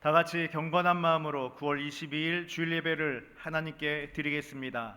다 같이 경건한 마음으로 9월 22일 주일 예배를 하나님께 드리겠습니다.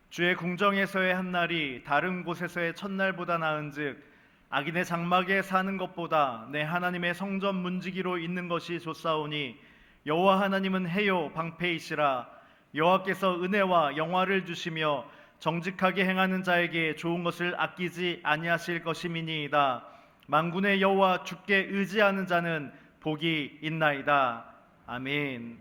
주의 궁정에서의 한 날이 다른 곳에서의 첫날보다 나은즉 악인의 장막에 사는 것보다 내 하나님의 성전 문지기로 있는 것이 좋사오니 여호와 하나님은 해요 방패이시라. 여호와께서 은혜와 영화를 주시며 정직하게 행하는 자에게 좋은 것을 아끼지 아니하실 것임이니이다. 만군의 여호와 주께 의지하는 자는 복이 있나이다. 아멘.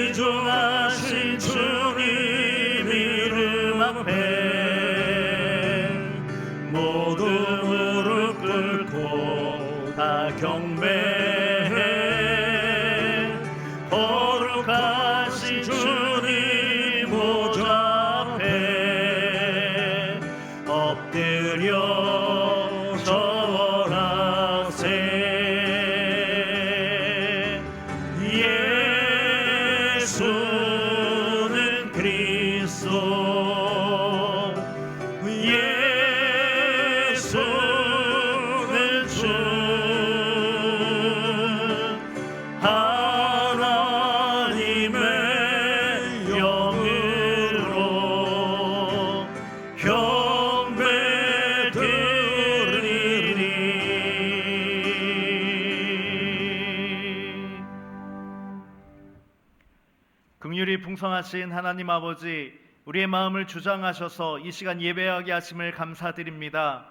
지존하신 주님 이름 앞에 모두 무릎 꿇고 다 경배해. 거룩하신 주님 보좌 앞에 엎드려 절하세. 예수는 그리스도, 예수는 주, 하나님의 영으로 경배드리리. 긍휼이 풍성하신 하나님 아버지, 우리의 마음을 주장하셔서 이 시간 예배하게 하심을 감사드립니다.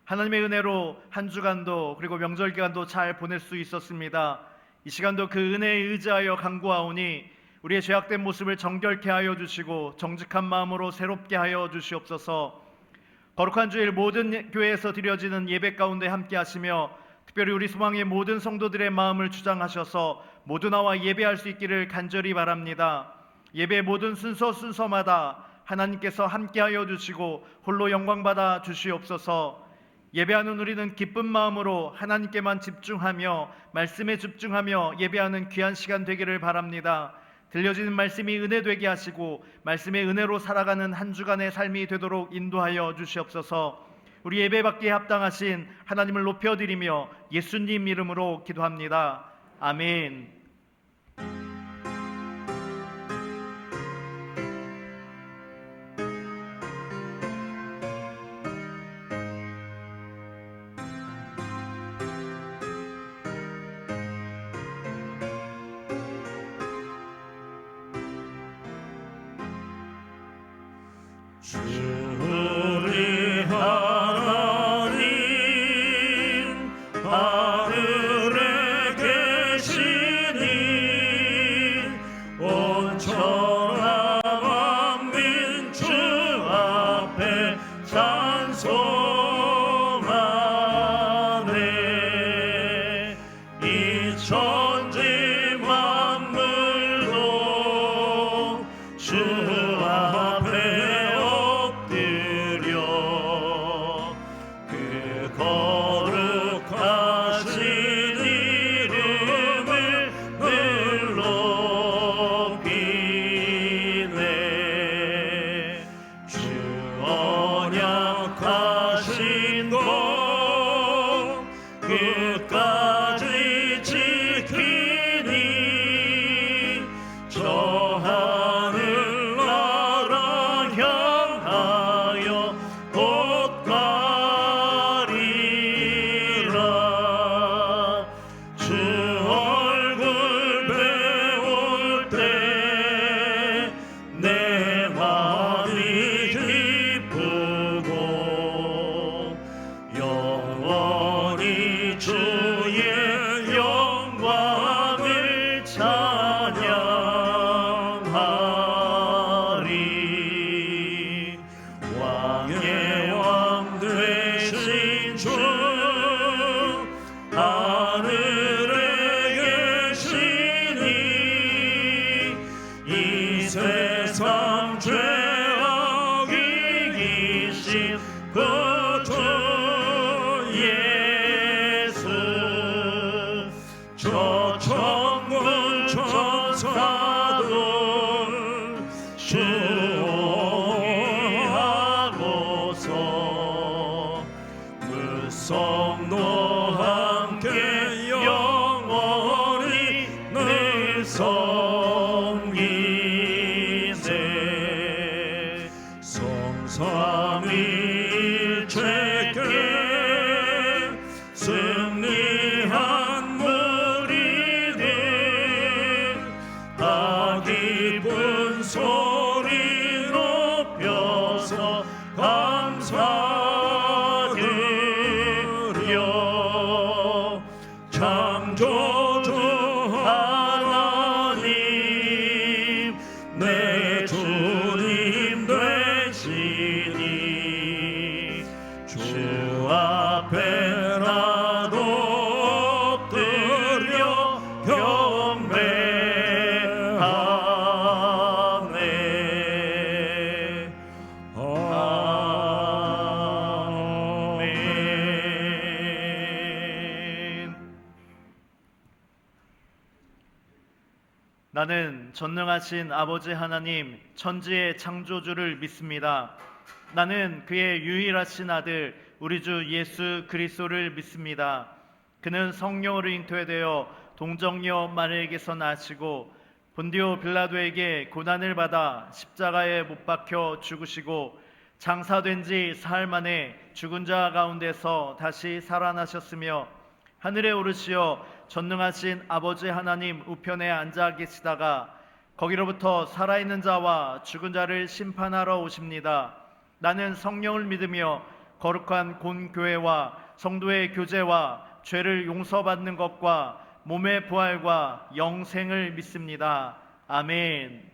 하나님의 은혜로 한 주간도 그리고 명절 기간도 잘 보낼 수 있었습니다. 이 시간도 그 은혜에 의지하여 간구하오니 우리의 죄악된 모습을 정결케 하여 주시고 정직한 마음으로 새롭게 하여 주시옵소서. 거룩한 주일 모든 교회에서 드려지는 예배 가운데 함께 하시며 특별히 우리 소망의 모든 성도들의 마음을 주장하셔서 모두 나와 예배할 수 있기를 간절히 바랍니다. 예배의 모든 순서마다 하나님께서 함께하여 주시고 홀로 영광받아 주시옵소서. 예배하는 우리는 기쁜 마음으로 하나님께만 집중하며 말씀에 집중하며 예배하는 귀한 시간 되기를 바랍니다. 들려지는 말씀이 은혜 되게 하시고 말씀의 은혜로 살아가는 한 주간의 삶이 되도록 인도하여 주시옵소서. 우리 예배받기에 합당하신 하나님을 높여드리며 예수님 이름으로 기도합니다. 아멘. 우리 하나님 하늘에 계시니 온천하 만민 주 앞에 찬송하네. 이 천지 만물도 주 앞에 거룩하신 이름을 늘 높이네. 주 언약하신 것 끝까지 지키니 저 하늘나라 향하여 곧 주 얼굴 배울 때 내 마음이 기쁘고 영원히 주의 영광을 찬양하리. 왕의 왕 되신 주 하늘에 계시니 이 세상 죄악 이기신 그 주 예수 저 삼위일체께 승리한 무리들 다 기쁜 소리 높여서 감사드려 창조주 하나님 내 주님 되시니 주 앞에 나도 엎드려 경배하네. 아멘. 나는 전능하신 아버지 하나님 천지의 창조주를 믿습니다. 나는 그의 유일하신 아들 우리 주 예수 그리스도를 믿습니다. 그는 성령으로 잉태되어 동정녀 마리아에게서 나시고 본디오 빌라도에게 고난을 받아 십자가에 못 박혀 죽으시고 장사된 지 사흘 만에 죽은 자 가운데서 다시 살아나셨으며 하늘에 오르시어 전능하신 아버지 하나님 우편에 앉아 계시다가 거기로부터 살아있는 자와 죽은 자를 심판하러 오십니다. 나는 성령을 믿으며 거룩한 본교회와 성도의 교제와 죄를 용서받는 것과 몸의 부활과 영생을 믿습니다. 아멘.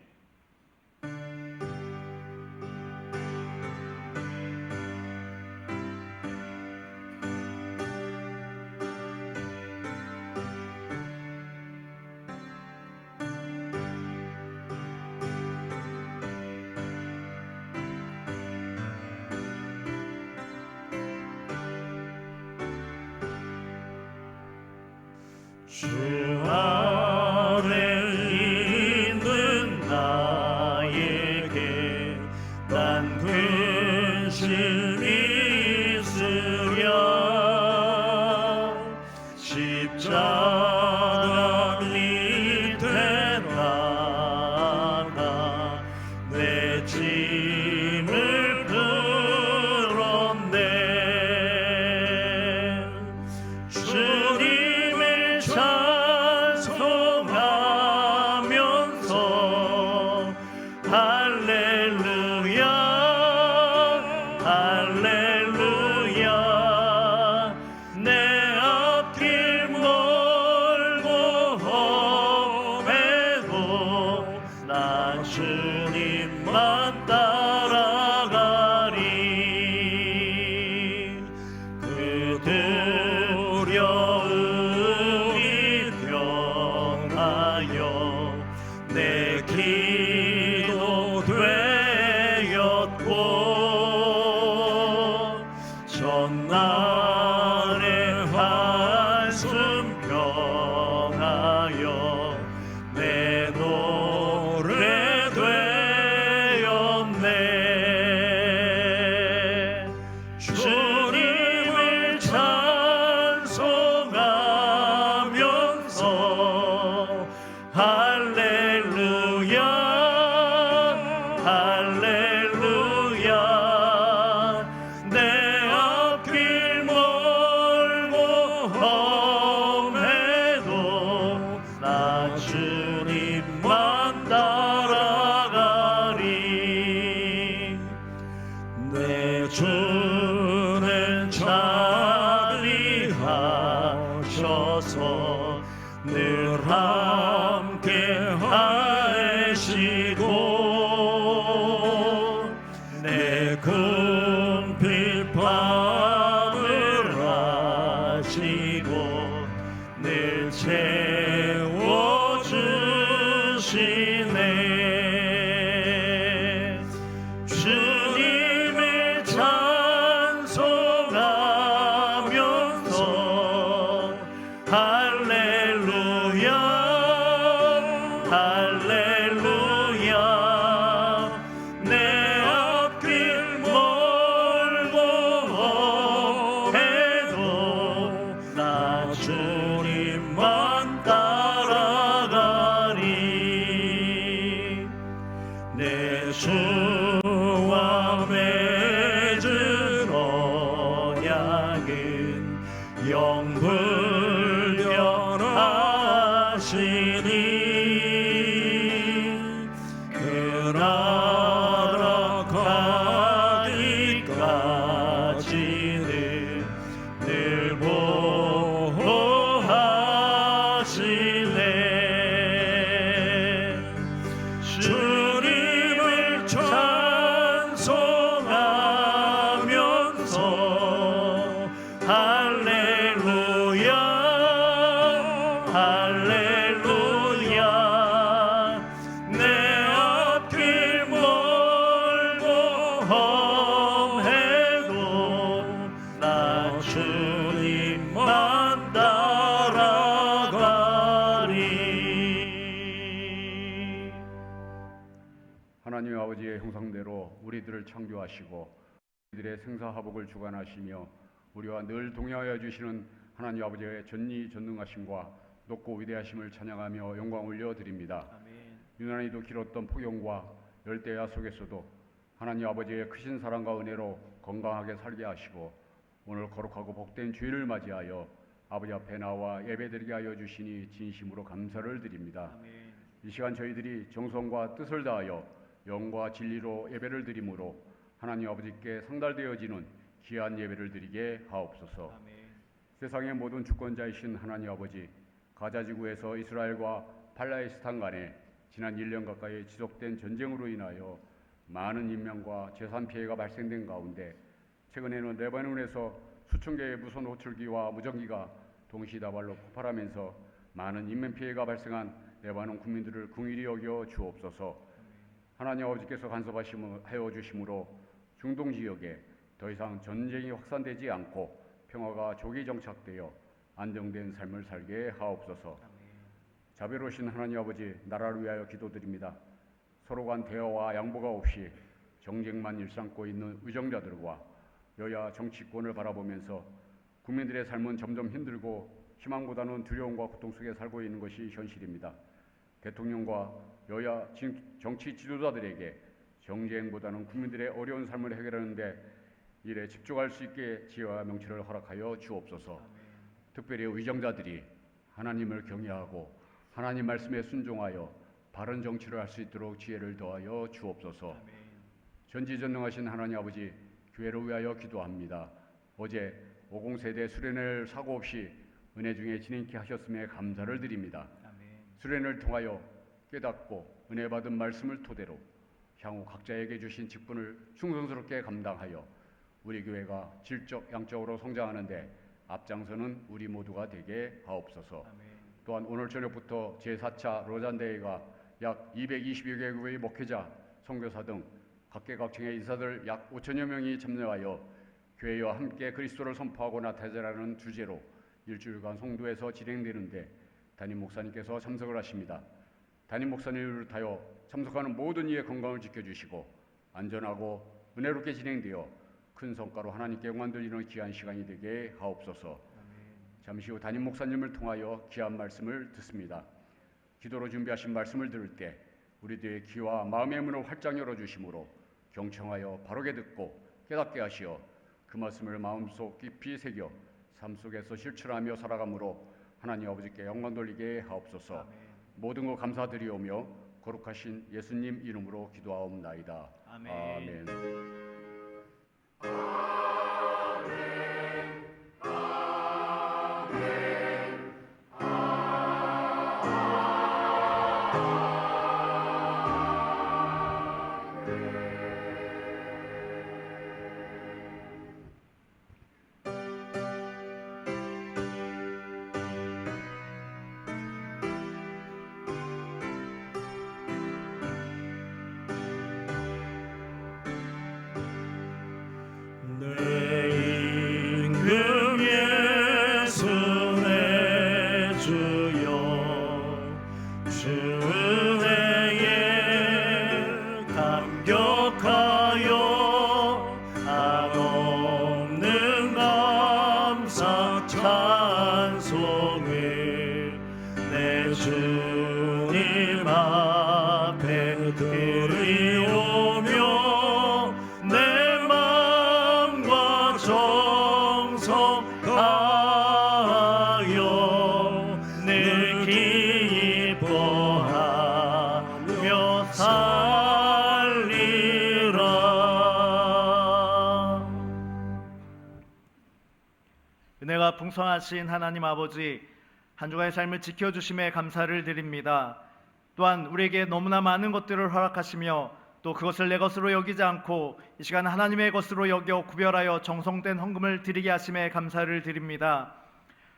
주 아래 있는 나에게 난 근심이 있으랴 십자가 밑에 나가 내 짐을 풀었네. 주님을 찬송하면서 할렐루야 할렐루야 내 앞길 멀고 험해도 난 주님만 따라가리. 그 두려움이 변하여 내 기도 되었고 전날의 한숨 평하여 내 노래 되었네. 주님을 찬송하면서 할렐루야 할렐루야 하옵소서. 할렐루야 할렐루야. 내 앞길 멀고 험해도 나 주님만 따라가리. 하나님 아버지의 형상대로 우리들을 창조하시고 우리들의 생사화복을 주관하시며 우리와 늘 동행하여 주시는 하나님 아버지의 전지전능하심과 높고 위대하심을 찬양하며 영광 올려드립니다. 유난히도 길었던 폭염과 열대야 속에서도 하나님 아버지의 크신 사랑과 은혜로 건강하게 살게 하시고 오늘 거룩하고 복된 주일을 맞이하여 아버지 앞에 나와 예배드리게 하여 주시니 진심으로 감사를 드립니다. 이 시간 저희들이 정성과 뜻을 다하여 영과 진리로 예배를 드림으로 하나님 아버지께 상달되어지는 귀한 예배를 드리게 하옵소서. 세상의 모든 주권자이신 하나님 아버지, 가자지구에서 이스라엘과 팔레스타인 간에 지난 1년 가까이 지속된 전쟁으로 인하여 많은 인명과 재산 피해가 발생된 가운데 최근에는 레바논에서 수천 개의 무선 호출기와 무전기가 동시다발로 폭발하면서 많은 인명 피해가 발생한 레바논 국민들을 긍휼히 여겨 주옵소서. 하나님 아버지께서 간섭하여 주심으로 중동 지역에 더 이상 전쟁이 확산되지 않고 평화가 조기 정착되어 안정된 삶을 살게 하옵소서. 자비로우신 하나님 아버지, 나라를 위하여 기도드립니다. 서로 간 대화와 양보가 없이 정쟁만 일삼고 있는 의정자들과 여야 정치권을 바라보면서 국민들의 삶은 점점 힘들고 희망보다는 두려움과 고통 속에 살고 있는 것이 현실입니다. 대통령과 여야 정치 지도자들에게 정쟁보다는 국민들의 어려운 삶을 해결하는 데 일에 집중할 수 있게 지혜와 명철을 허락하여 주옵소서. 특별히 의정자들이 하나님을 경외하고 하나님 말씀에 순종하여 바른 정치를 할 수 있도록 지혜를 더하여 주옵소서. 전지전능하신 하나님 아버지, 교회를 위하여 기도합니다. 어제 50세대 수련회를 사고 없이 은혜 중에 진행케 하셨음에 감사를 드립니다. 수련회를 통하여 깨닫고 은혜 받은 말씀을 토대로 향후 각자에게 주신 직분을 충성스럽게 감당하여 우리 교회가 질적 양적으로 성장하는데 앞장서는 우리 모두가 되게 하옵소서. 또한 오늘 저녁부터 제4차 로잔대회가 약 220여 개국의 목회자, 선교사 등 각계각층의 인사들 약 5천여 명이 참여하여 교회와 함께 그리스도를 선포하고 나타내라는 주제로 일주일간 송도에서 진행되는데 담임 목사님께서 참석을 하십니다. 담임 목사님을 비롯하여 참석하는 모든 이의 건강을 지켜주시고 안전하고 은혜롭게 진행되어 큰 성과로 하나님께 영광 돌리는 귀한 시간이 되게 하옵소서. 잠시 후 담임 목사님을 통하여 귀한 말씀을 듣습니다. 기도로 준비하신 말씀을 들을 때 우리들의 귀와 마음의 문을 활짝 열어주심으로 경청하여 바르게 듣고 깨닫게 하시어 그 말씀을 마음속 깊이 새겨 삶 속에서 실천하며 살아감으로 하나님 아버지께 영광 돌리게 하옵소서. 모든 것 감사드리오며 거룩하신 예수님 이름으로 기도하옵나이다. 아멘. 주님 앞에 드리오며 내 마음과 정성 다하여 늘 기뻐하며 살리라. 은혜가 풍성하신 하나님 아버지, 한 주간의 삶을 지켜주심에 감사를 드립니다. 또한 우리에게 너무나 많은 것들을 허락하시며 또 그것을 내 것으로 여기지 않고 이 시간 하나님의 것으로 여겨 구별하여 정성된 헌금을 드리게 하심에 감사를 드립니다.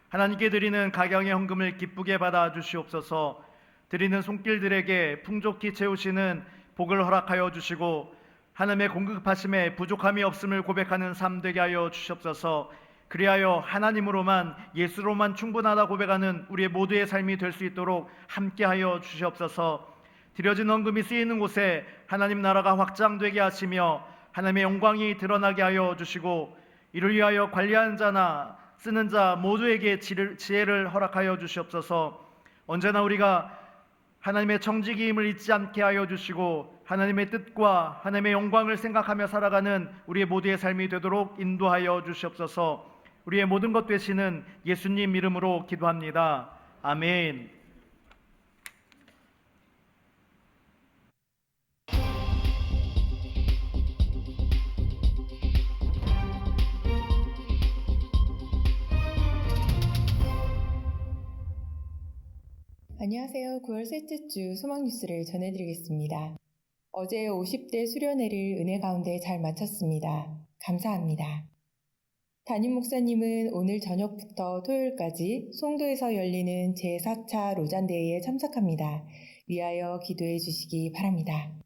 하나님께 드리는 각양의 헌금을 기쁘게 받아 주시옵소서. 드리는 손길들에게 풍족히 채우시는 복을 허락하여 주시고 하나님의 공급하심에 부족함이 없음을 고백하는 삶 되게 하여 주시옵소서. 그리하여 하나님으로만 예수로만 충분하다 고백하는 우리의 모두의 삶이 될 수 있도록 함께하여 주시옵소서. 드려진 헌금이 쓰이는 곳에 하나님 나라가 확장되게 하시며 하나님의 영광이 드러나게 하여 주시고 이를 위하여 관리하는 자나 쓰는 자 모두에게 지혜를 허락하여 주시옵소서. 언제나 우리가 하나님의 청지기임을 잊지 않게 하여 주시고 하나님의 뜻과 하나님의 영광을 생각하며 살아가는 우리의 모두의 삶이 되도록 인도하여 주시옵소서. 우리의 모든 것 되시는 예수님 이름으로 기도합니다. 아멘. 안녕하세요. 9월 셋째 주 소망 뉴스를 전해드리겠습니다. 어제 50대 수련회를 은혜 가운데 잘 마쳤습니다. 감사합니다. 담임 목사님은 오늘 저녁부터 토요일까지 송도에서 열리는 제4차 로잔대회에 참석합니다. 위하여 기도해 주시기 바랍니다.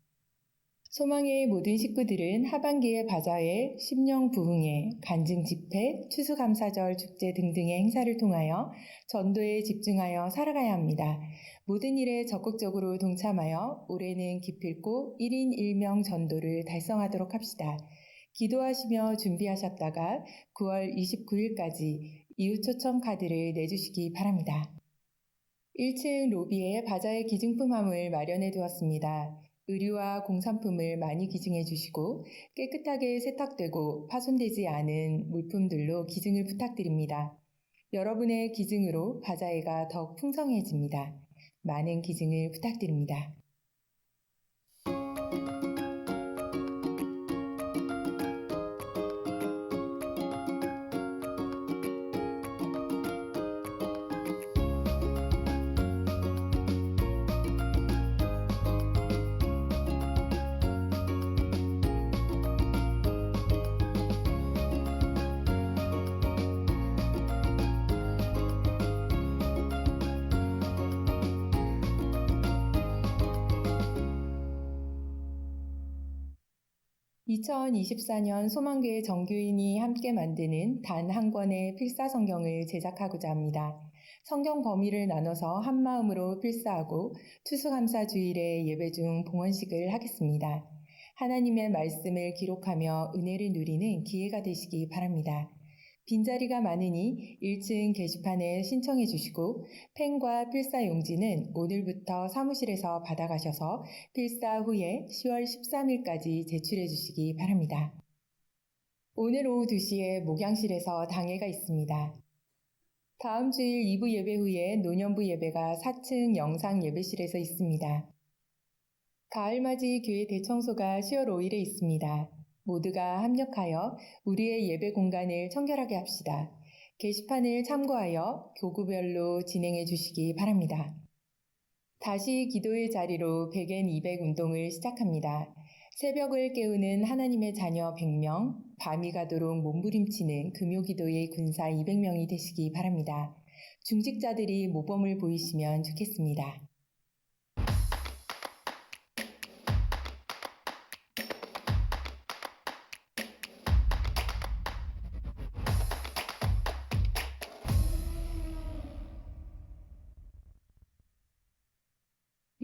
소망의 모든 식구들은 하반기에 바자회, 심령 부흥회, 간증 집회, 추수감사절 축제 등등의 행사를 통하여 전도에 집중하여 살아가야 합니다. 모든 일에 적극적으로 동참하여 올해는 기필코 1인 1명 전도를 달성하도록 합시다. 기도하시며 준비하셨다가 9월 29일까지 이웃 초청 카드를 내주시기 바랍니다. 1층 로비에 바자회 기증품함을 마련해 두었습니다. 의류와 공산품을 많이 기증해 주시고 깨끗하게 세탁되고 파손되지 않은 물품들로 기증을 부탁드립니다. 여러분의 기증으로 바자회가 더욱 풍성해집니다. 많은 기증을 부탁드립니다. 2024년 소망교회 정교인이 함께 만드는 단 한 권의 필사성경을 제작하고자 합니다. 성경 범위를 나눠서 한마음으로 필사하고 추수감사 주일에 예배 중 봉헌식을 하겠습니다. 하나님의 말씀을 기록하며 은혜를 누리는 기회가 되시기 바랍니다. 빈자리가 많으니 1층 게시판에 신청해 주시고 펜과 필사 용지는 오늘부터 사무실에서 받아가셔서 필사 후에 10월 13일까지 제출해 주시기 바랍니다. 오늘 오후 2시에 목양실에서 당회가 있습니다. 다음 주일 2부 예배 후에 노년부 예배가 4층 영상 예배실에서 있습니다. 가을맞이 교회 대청소가 10월 5일에 있습니다. 모두가 합력하여 우리의 예배 공간을 청결하게 합시다. 게시판을 참고하여 교구별로 진행해 주시기 바랍니다. 다시 기도의 자리로 100엔 200 운동을 시작합니다. 새벽을 깨우는 하나님의 자녀 100명, 밤이 가도록 몸부림치는 금요기도의 군사 200명이 되시기 바랍니다. 중직자들이 모범을 보이시면 좋겠습니다.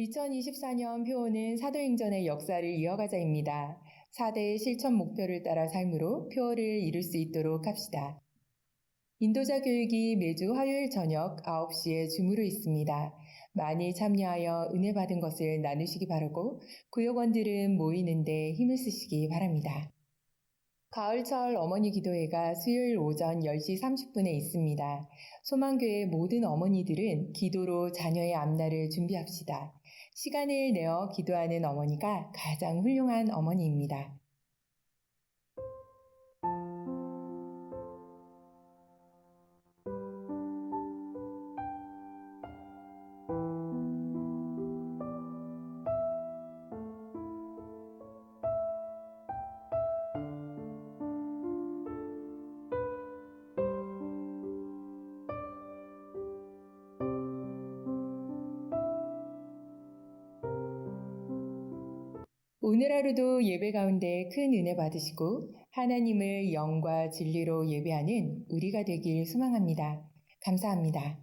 (2024년) 표어는 사도행전의 역사를 이어가자입니다. 4대 실천 목표를 따라 삶으로 표어를 이룰 수 있도록 합시다. 인도자 교육이 매주 화요일 저녁 9시에 줌으로 있습니다. 많이 참여하여 은혜 받은 것을 나누시기 바라고 구역원들은 모이는데 힘을 쓰시기 바랍니다. 가을철 어머니 기도회가 수요일 오전 10시 30분에 있습니다. 소망교회 모든 어머니들은 기도로 자녀의 앞날을 준비합시다. 시간을 내어 기도하는 어머니가 가장 훌륭한 어머니입니다. 오늘 하루도 예배 가운데 큰 은혜 받으시고 하나님을 영과 진리로 예배하는 우리가 되길 소망합니다. 감사합니다.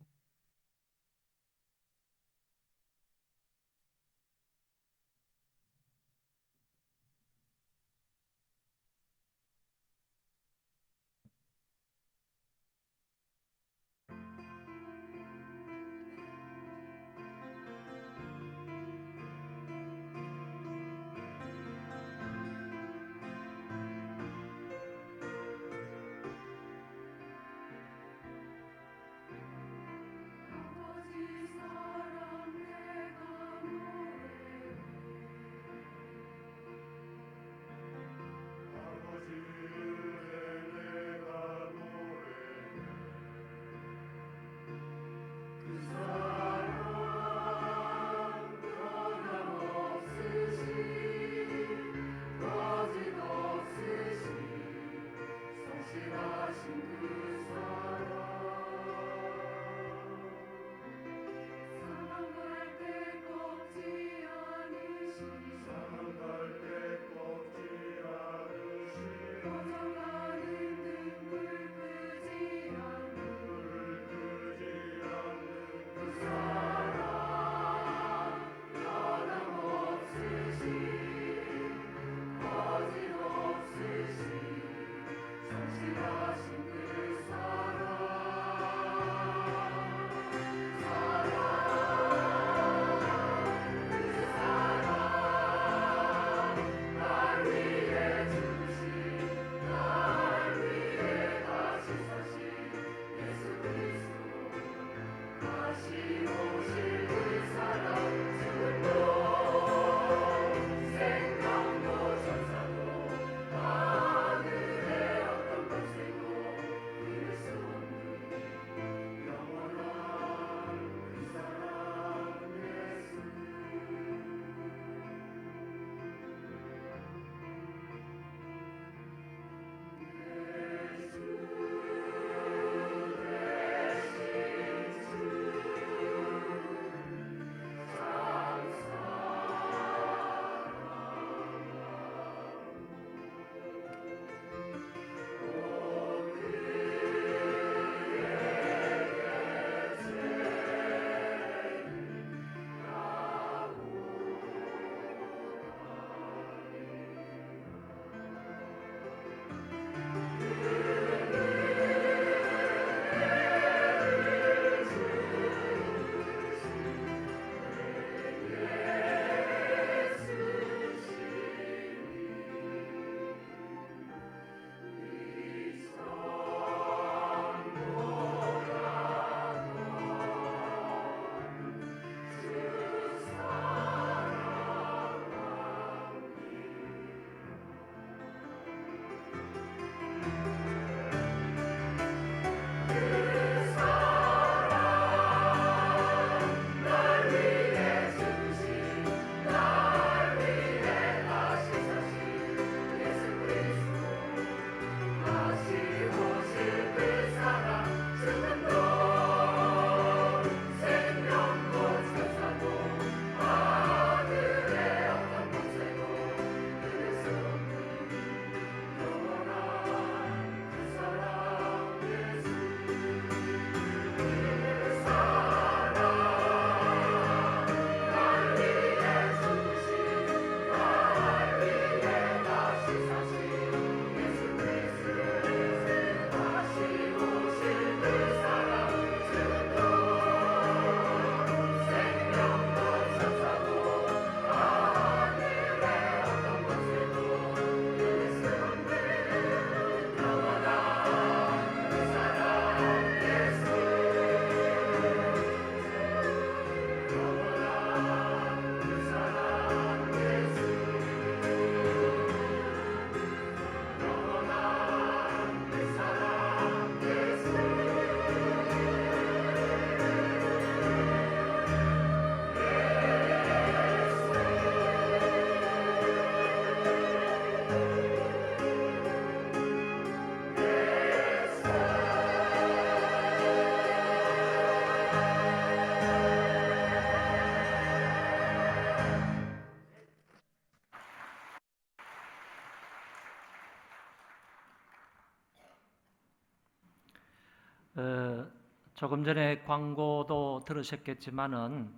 조금 전에 광고도 들으셨겠지만은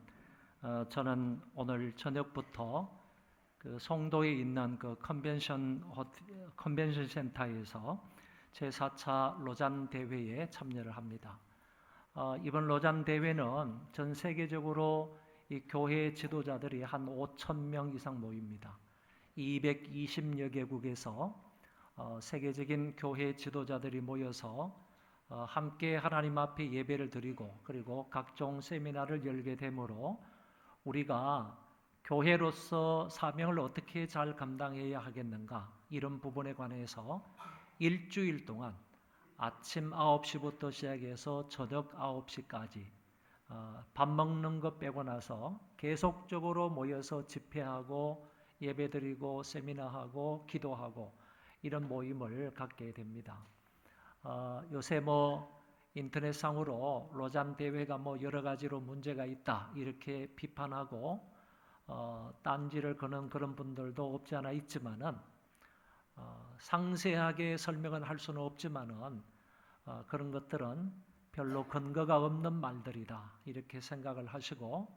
저는 오늘 저녁부터 그 송도에 있는 그 컨벤션 센터에서 제4차 로잔 대회에 참여를 합니다. 이번 로잔 대회는 전 세계적으로 이 교회 지도자들이 한 5,000명 이상 모입니다. 220여 개국에서 세계적인 교회 지도자들이 모여서 함께 하나님 앞에 예배를 드리고 그리고 각종 세미나를 열게 되므로 우리가 교회로서 사명을 어떻게 잘 감당해야 하겠는가 이런 부분에 관해서 일주일 동안 아침 9시부터 시작해서 저녁 9시까지 밥 먹는 것 빼고 나서 계속적으로 모여서 집회하고 예배드리고 세미나하고 기도하고 이런 모임을 갖게 됩니다. 요새 인터넷상으로 로잔 대회가 여러 가지로 문제가 있다 이렇게 비판하고 딴지를 거는 그런 분들도 없지 않아 있지만은 상세하게 설명은 할 수는 없지만은 그런 것들은 별로 근거가 없는 말들이다 이렇게 생각을 하시고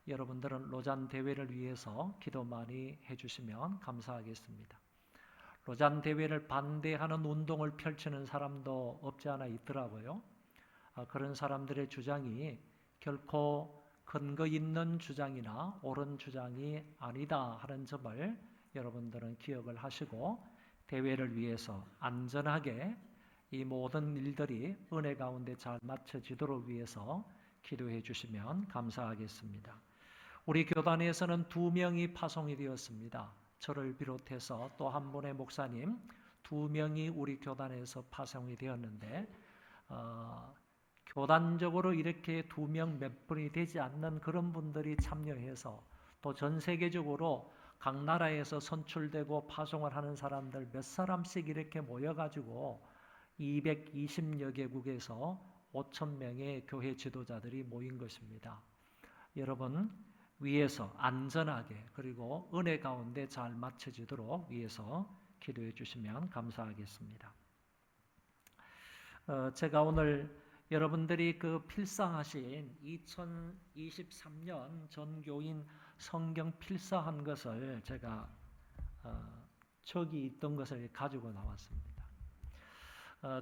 여러분들은 로잔 대회를 위해서 기도 많이 해주시면 감사하겠습니다. 로잔 대회를 반대하는 운동을 펼치는 사람도 없지 않아 있더라고요. 그런 사람들의 주장이 결코 근거 있는 주장이나 옳은 주장이 아니다 하는 점을 여러분들은 기억을 하시고 대회를 위해서 안전하게 이 모든 일들이 은혜 가운데 잘 맞춰지도록 위해서 기도해 주시면 감사하겠습니다. 우리 교단에서는 2명이 파송이 되었습니다. 저를 비롯해서 또 한 분의 목사님 2명이 우리 교단에서 파송이 되었는데 교단적으로 이렇게 2명 몇 분이 되지 않는 그런 분들이 참여해서 또 전 세계적으로 각 나라에서 선출되고 파송을 하는 사람들 몇 사람씩 이렇게 모여가지고 220여 개국에서 5,000명의 교회 지도자들이 모인 것입니다. 여러분 위에서 안전하게 그리고 은혜 가운데 잘 맞춰지도록 위해서 기도해 주시면 감사하겠습니다. 제가 오늘 여러분들이 그 필사하신 2023년 전교인 성경 필사한 것을 제가 저기 있던 것을 가지고 나왔습니다.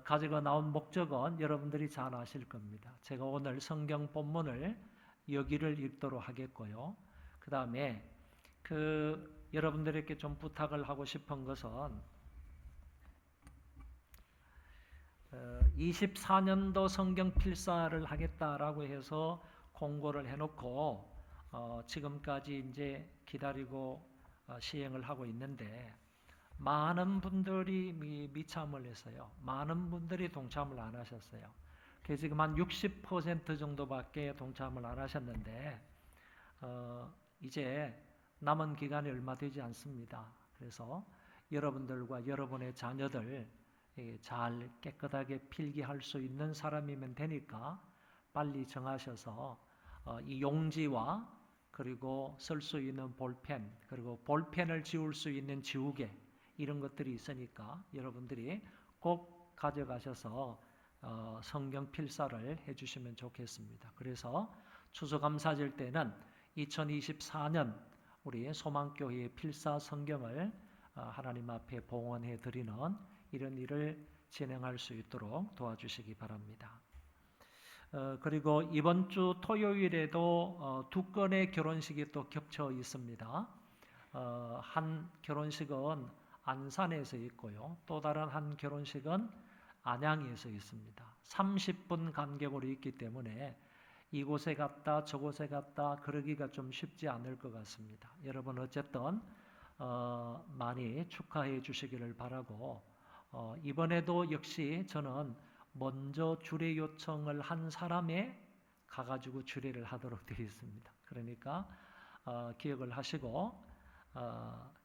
가지고 나온 목적은 여러분들이 잘 아실 겁니다. 제가 오늘 성경 본문을 여기를 읽도록 하겠고요. 그 다음에 여러분들에게 좀 부탁을 하고 싶은 것은 24년도 성경 필사를 하겠다라고 해서 공고를 해놓고 지금까지 이제 기다리고 시행을 하고 있는데 많은 분들이 미참을 했어요. 많은 분들이 동참을 안 하셨어요. 그래서 지금 한 60% 정도밖에 동참을 안 하셨는데 이제 남은 기간이 얼마 되지 않습니다. 그래서 여러분들과 여러분의 자녀들 잘 깨끗하게 필기할 수 있는 사람이면 되니까 빨리 정하셔서 이 용지와 그리고 쓸 수 있는 볼펜 그리고 볼펜을 지울 수 있는 지우개 이런 것들이 있으니까 여러분들이 꼭 가져가셔서 성경 필사를 해주시면 좋겠습니다. 그래서 추수감사절 때는 2024년 우리 소망교회의 필사 성경을 하나님 앞에 봉헌해 드리는 이런 일을 진행할 수 있도록 도와주시기 바랍니다. 그리고 이번 주 토요일에도 2건의 결혼식이 또 겹쳐 있습니다. 한 결혼식은 안산에서 있고요. 또 다른 한 결혼식은 안양에서 있습니다. 30분 간격으로 있기 때문에 이곳에 갔다 저곳에 갔다 그러기가 좀 쉽지 않을 것 같습니다. 여러분 어쨌든 많이 축하해 주시기를 바라고 이번에도 역시 저는 먼저 주례 요청을 한 사람에 가가지고 주례를 하도록 되어 있습니다. 그러니까 기억을 하시고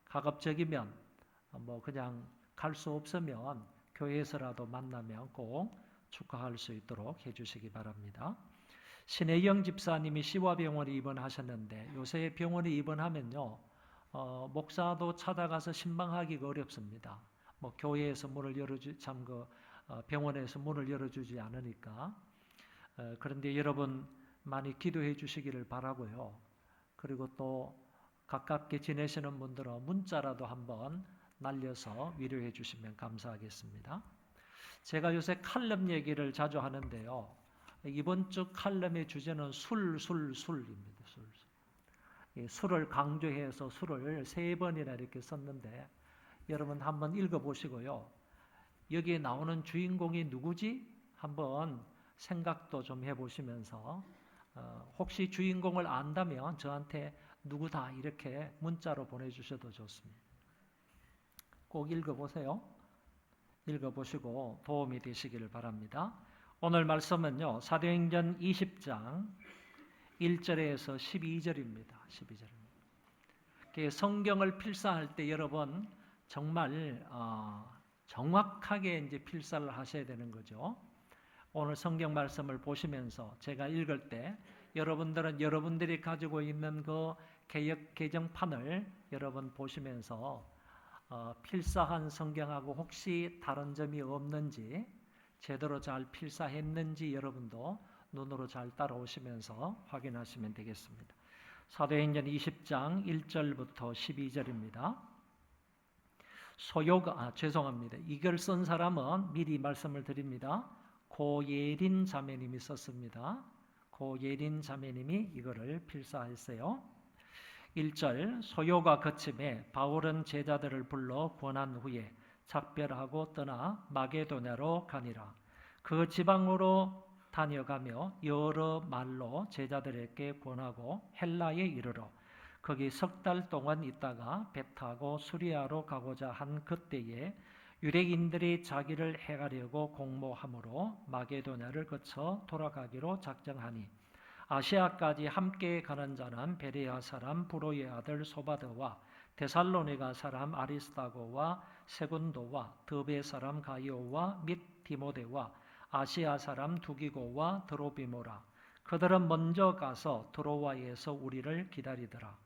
가급적이면 그냥 갈 수 없으면 교회에서라도 만나면 꼭 축하할 수 있도록 해주시기 바랍니다. 신혜경 집사님이 시와병원에 입원하셨는데 요새 병원에 입원하면요 목사도 찾아가서 신방하기가 어렵습니다. 교회에서 문을 열어주 병원에서 문을 열어주지 않으니까. 그런데 여러분 많이 기도해 주시기를 바라고요. 그리고 또 가깝게 지내시는 분들은 문자라도 한번 날려서 위로해 주시면 감사하겠습니다. 제가 요새 칼럼 얘기를 자주 하는데요. 이번 주 칼럼의 주제는 술입니다. 술을 강조해서 술을 3번이나 이렇게 썼는데 여러분 한번 읽어보시고요. 여기에 나오는 주인공이 누구지? 한번 생각도 좀 해보시면서 혹시 주인공을 안다면 저한테 누구다 이렇게 문자로 보내주셔도 좋습니다. 꼭 읽어보세요. 읽어보시고 도움이 되시기를 바랍니다. 오늘 말씀은요. 사도행전 20장 1절에서 12절입니다. 12절입니다. 성경을 필사할 때 여러분 정말 정확하게 이제 필사를 하셔야 되는 거죠. 오늘 성경 말씀을 보시면서 제가 읽을 때 여러분들은 여러분들이 가지고 있는 그 개역 개정판을 여러분 보시면서 필사한 성경하고 혹시 다른 점이 없는지 제대로 잘 필사했는지 여러분도 눈으로 잘 따라오시면서 확인하시면 되겠습니다. 사도행전 20장 1절부터 12절입니다. 이걸 쓴 사람은 미리 말씀을 드립니다. 고예린 자매님이 썼습니다. 고예린 자매님이 이거를 필사했어요. 1절 소요가 거침에 바울은 제자들을 불러 권한 후에 작별하고 떠나 마게도냐로 가니라. 그 지방으로 다녀가며 여러 말로 제자들에게 권하고 헬라에 이르러 거기 3달 동안 있다가 배 타고 수리아로 가고자 한 그때에 유대인들이 자기를 해가려고 공모함으로 마게도냐를 거쳐 돌아가기로 작정하니 아시아까지 함께 가는 자는 베레아 사람 브로의 아들 소바드와 데살로니가 사람 아리스다고와 세군도와 드베 사람 가이오와 및 디모데와 아시아 사람 두기고와 드로비모라. 그들은 먼저 가서 드로아에서 우리를 기다리더라.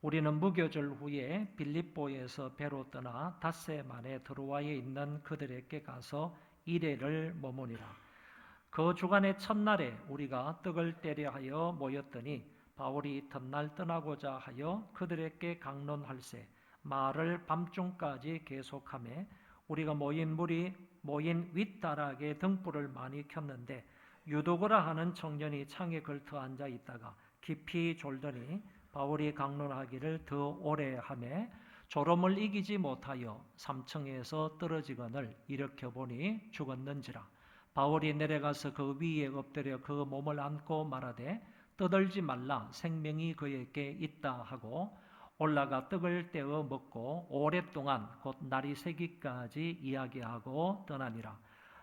우리는 무교절 후에 빌립보에서 배로 떠나 닷새 만에 드로아에 있는 그들에게 가서 이레를 머무니라. 그 주간의 첫날에 우리가 떡을 떼려 하여 모였더니 바울이 이튿날 떠나고자 하여 그들에게 강론할세 말을 밤중까지 계속하매 우리가 모인 윗다락에 등불을 많이 켰는데 유도거라 하는 청년이 창에 걸터 앉아 있다가 깊이 졸더니 바울이 강론하기를 더 오래 하매 졸음을 이기지 못하여 3층에서 떨어지거늘 일으켜보니 죽었는지라. 바울이 내려가서 그 위에 엎드려 그 몸을 안고 말하되 떠들지 말라 생명이 그에게 있다 하고 올라가 떡을 떼어 먹고 오랫동안 곧 날이 새기까지 이야기하고 떠나니라.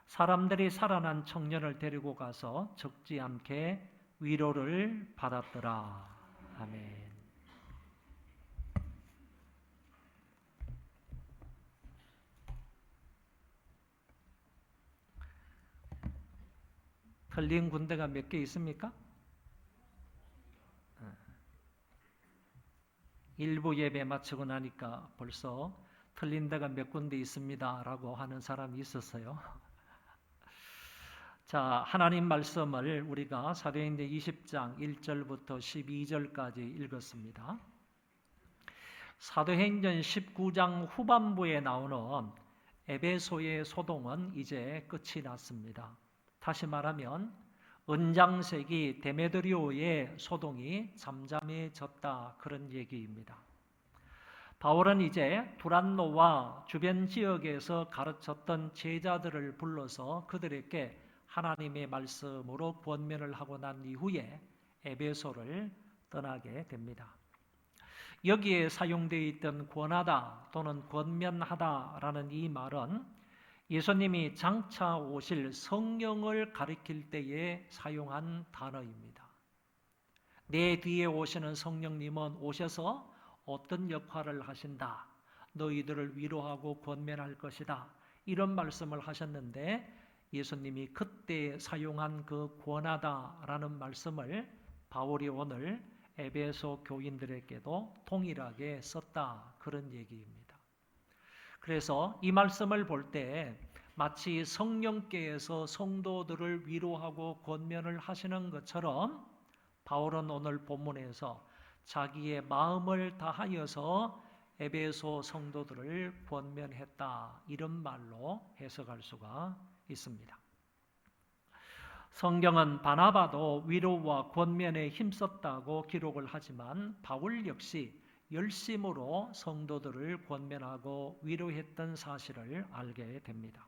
사람들이 살아난 청년을 데리고 가서 적지 않게 위로를 받았더라. 아멘. 틀린 군대가 몇 개 있습니까? 일부 예배 마치고 나니까 벌써 틀린 데가 몇 군데 있습니다 라고 하는 사람이 있었어요. 자, 하나님 말씀을 우리가 사도행전 20장 1절부터 12절까지 읽었습니다. 사도행전 19장 후반부에 나오는 에베소의 소동은 이제 끝이 났습니다. 다시 말하면 은장색이 데메드리오의 소동이 잠잠해졌다 그런 얘기입니다. 바울은 이제 두란노와 주변 지역에서 가르쳤던 제자들을 불러서 그들에게 하나님의 말씀으로 권면을 하고 난 이후에 에베소를 떠나게 됩니다. 여기에 사용되어 있던 권하다 또는 권면하다라는 이 말은 예수님이 장차 오실 성령을 가리킬 때에 사용한 단어입니다. 내 뒤에 오시는 성령님은 오셔서 어떤 역할을 하신다. 너희들을 위로하고 권면할 것이다. 이런 말씀을 하셨는데 예수님이 그때 사용한 그 권하다라는 말씀을 바울이 오늘 에베소 교인들에게도 동일하게 썼다. 그런 얘기입니다. 그래서 이 말씀을 볼 때 마치 성령께서 성도들을 위로하고 권면을 하시는 것처럼 바울은 오늘 본문에서 자기의 마음을 다하여서 에베소 성도들을 권면했다, 이런 말로 해석할 수가 있습니다. 성경은 바나바도 위로와 권면에 힘썼다고 기록을 하지만 바울 역시 열심으로 성도들을 권면하고 위로했던 사실을 알게 됩니다.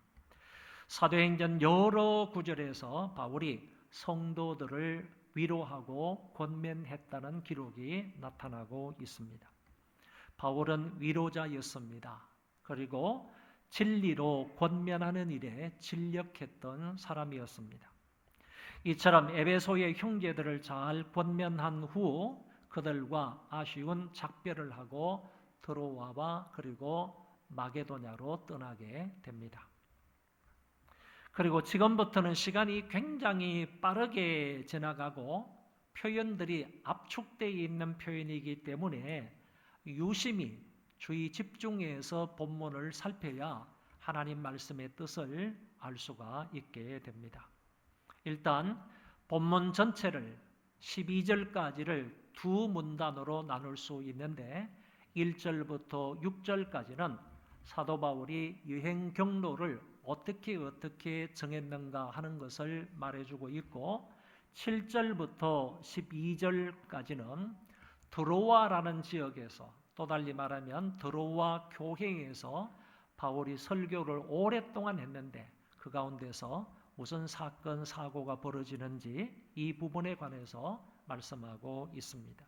사도행전 여러 구절에서 바울이 성도들을 위로하고 권면했다는 기록이 나타나고 있습니다. 바울은 위로자였습니다. 그리고 진리로 권면하는 일에 진력했던 사람이었습니다. 이처럼 에베소의 형제들을 잘 권면한 후 그들과 아쉬운 작별을 하고 드로아와 그리고 마게도냐로 떠나게 됩니다. 그리고 지금부터는 시간이 굉장히 빠르게 지나가고 표현들이 압축되어 있는 표현이기 때문에 유심히 주의 집중해서 본문을 살펴야 하나님 말씀의 뜻을 알 수가 있게 됩니다. 일단 본문 전체를 12절까지를 두 문단으로 나눌 수 있는데 1절부터 6절까지는 사도 바울이 여행 경로를 어떻게 정했는가 하는 것을 말해주고 있고 7절부터 12절까지는 드로아라는 지역에서, 또 달리 말하면 드로아 교회에서 바울이 설교를 오랫동안 했는데 그 가운데서 무슨 사건, 사고가 벌어지는지 이 부분에 관해서 말씀하고 있습니다.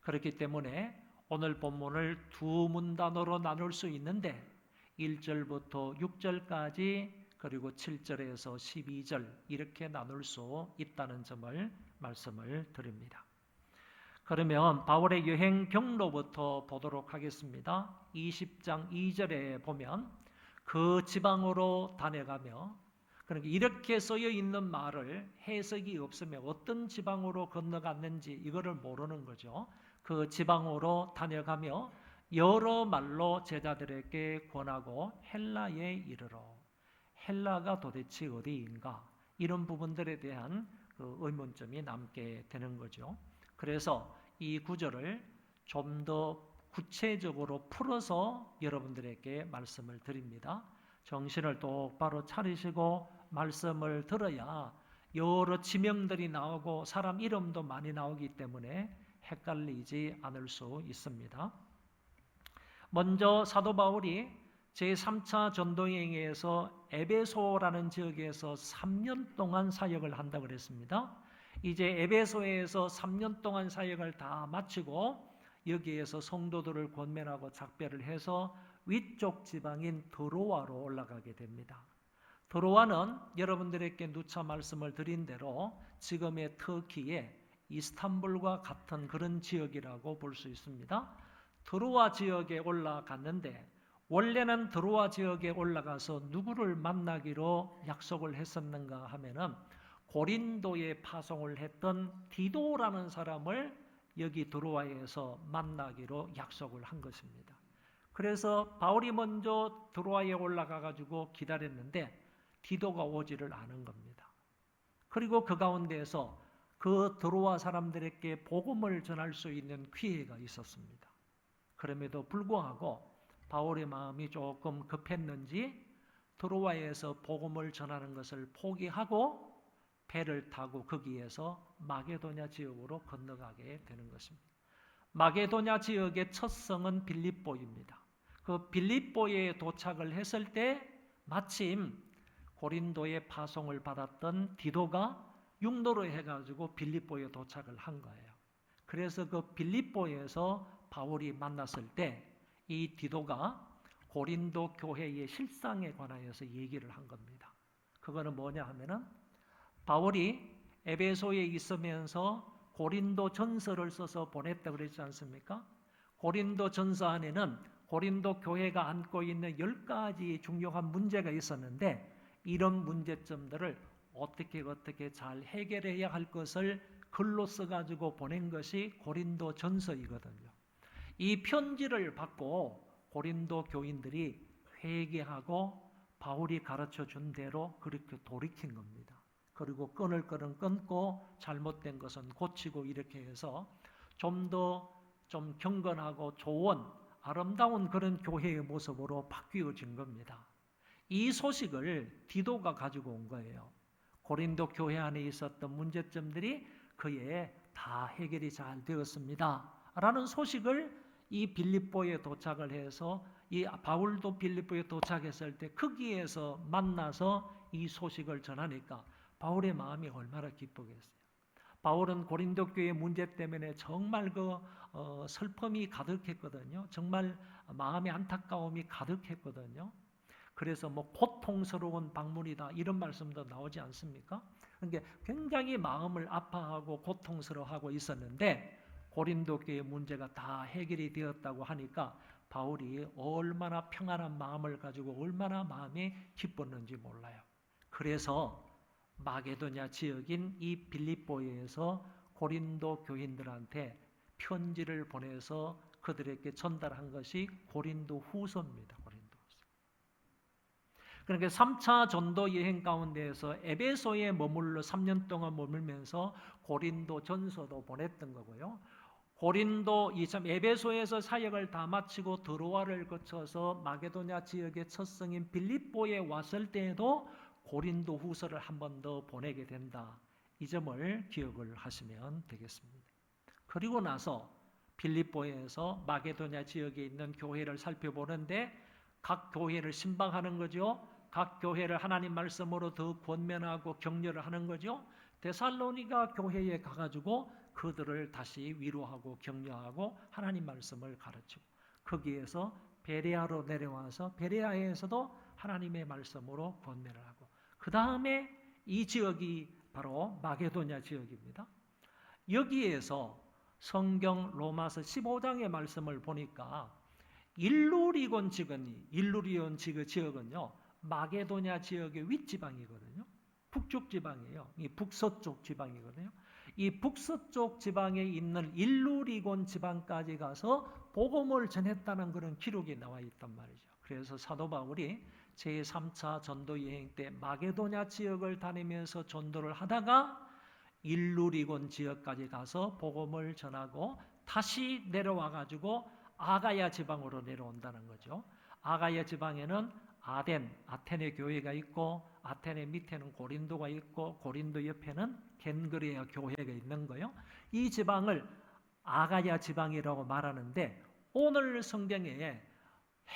그렇기 때문에 오늘 본문을 두 문단으로 나눌 수 있는데 1절부터 6절까지 그리고 7절에서 12절 이렇게 나눌 수 있다는 점을 말씀을 드립니다. 그러면 바울의 여행 경로부터 보도록 하겠습니다. 20장 2절에 보면 그 지방으로 다녀가며, 그러니까 이렇게 쓰여 있는 말을 해석이 없으면 어떤 지방으로 건너갔는지 이거를 모르는 거죠. 그 지방으로 다녀가며 여러 말로 제자들에게 권하고 헬라에 이르러, 헬라가 도대체 어디인가, 이런 부분들에 대한 그 의문점이 남게 되는 거죠. 그래서 이 구절을 좀 더 구체적으로 풀어서 여러분들에게 말씀을 드립니다. 정신을 똑바로 차리시고 말씀을 들어야 여러 지명들이 나오고 사람 이름도 많이 나오기 때문에 헷갈리지 않을 수 있습니다. 먼저 사도 바울이 제3차 전도여행에서 에베소라는 지역에서 3년 동안 사역을 한다고 그랬습니다. 이제 에베소에서 3년 동안 사역을 다 마치고 여기에서 성도들을 권면하고 작별을 해서 위쪽 지방인 드로아로 올라가게 됩니다. 드로아는 여러분들에게 누차 말씀을 드린 대로 지금의 터키의 이스탄불과 같은 그런 지역이라고 볼 수 있습니다. 드로아 지역에 올라갔는데 원래는 드로아 지역에 올라가서 누구를 만나기로 약속을 했었는가 하면은 고린도에 파송을 했던 디도라는 사람을 여기 드로아에서 만나기로 약속을 한 것입니다. 그래서 바울이 먼저 드로아에 올라가 가지고 기다렸는데 디도가 오지를 않은 겁니다. 그리고 그 가운데에서 그 드로아 사람들에게 복음을 전할 수 있는 기회가 있었습니다. 그럼에도 불구하고 바울의 마음이 조금 급했는지 드로아에서 복음을 전하는 것을 포기하고 배를 타고 거기에서 마게도냐 지역으로 건너가게 되는 것입니다. 마게도냐 지역의 첫 성은 빌립보입니다. 그 빌립보에 도착을 했을 때 마침 고린도에 파송을 받았던 디도가 육로로 해가지고 빌립보에 도착을 한 거예요. 그래서 그 빌립보에서 바울이 만났을 때 이 디도가 고린도 교회의 실상에 관하여서 얘기를 한 겁니다. 그거는 뭐냐 하면은 바울이 에베소에 있으면서 고린도 전서를 써서 보냈다고 그랬지 않습니까? 고린도 전서 안에는 고린도 교회가 안고 있는 10가지 중요한 문제가 있었는데 이런 문제점들을 어떻게 잘 해결해야 할 것을 글로 써가지고 보낸 것이 고린도 전서이거든요. 이 편지를 받고 고린도 교인들이 회개하고 바울이 가르쳐 준 대로 그렇게 돌이킨 겁니다. 그리고 끊을 거는 끊고 잘못된 것은 고치고 이렇게 해서 좀 더 좀 경건하고 좋은 아름다운 그런 교회의 모습으로 바뀌어진 겁니다. 이 소식을 디도가 가지고 온 거예요. 고린도 교회 안에 있었던 문제점들이 그에 다 해결이 잘 되었습니다. 라는 소식을 이 빌립보에 도착을 해서 이 바울도 빌립보에 도착했을 때 거기에서 만나서 이 소식을 전하니까 바울의 마음이 얼마나 기쁘겠어요. 바울은 고린도 교회 문제 때문에 정말 슬픔이 가득했거든요. 정말 마음의 안타까움이 가득했거든요. 그래서 뭐 고통스러운 방문이다 이런 말씀도 나오지 않습니까? 그러니까 굉장히 마음을 아파하고 고통스러워하고 있었는데 고린도 교회 문제가 다 해결이 되었다고 하니까 바울이 얼마나 평안한 마음을 가지고 얼마나 마음이 기뻤는지 몰라요. 그래서 마게도냐 지역인 이 빌립보에서 고린도 교인들한테 편지를 보내서 그들에게 전달한 것이 고린도 후서입니다. 고린도 후서. 그러니까 3차 전도 여행 가운데에서 에베소에 머물러 3년 동안 머물면서 고린도 전서도 보냈던 거고요. 고린도 에베소에서 사역을 다 마치고 드로아를 거쳐서 마게도냐 지역의 첫 성인 빌립보에 왔을 때에도 고린도 후서를 한 번 더 보내게 된다. 이 점을 기억을 하시면 되겠습니다. 그리고 나서 빌립보에서 마게도냐 지역에 있는 교회를 살펴보는데 각 교회를 신방하는 거죠. 각 교회를 하나님 말씀으로 더 권면하고 격려를 하는 거죠. 데살로니가 교회에 가가지고 그들을 다시 위로하고 격려하고 하나님 말씀을 가르치고 거기에서 베레아로 내려와서 베레아에서도 하나님의 말씀으로 권면을 하고 그 다음에 이 지역이 바로 마게도냐 지역입니다. 여기에서 성경 로마서 15장의 말씀을 보니까 일루리곤 지역은요 마게도냐 지역의 윗지방이거든요. 북쪽 지방이에요. 이 북서쪽 지방이거든요. 이 북서쪽 지방에 있는 일루리곤 지방까지 가서 복음을 전했다는 그런 기록이 나와 있단 말이죠. 그래서 사도 바울이 제3차 전도 여행 때 마게도냐 지역을 다니면서 전도를 하다가 일루리곤 지역까지 가서 복음을 전하고 다시 내려와 가지고 아가야 지방으로 내려온다는 거죠. 아가야 지방에는 아테네 교회가 있고 아테네 밑에는 고린도가 있고 고린도 옆에는 겐그레아 교회가 있는 거예요. 이 지방을 아가야 지방이라고 말하는데 오늘 성경에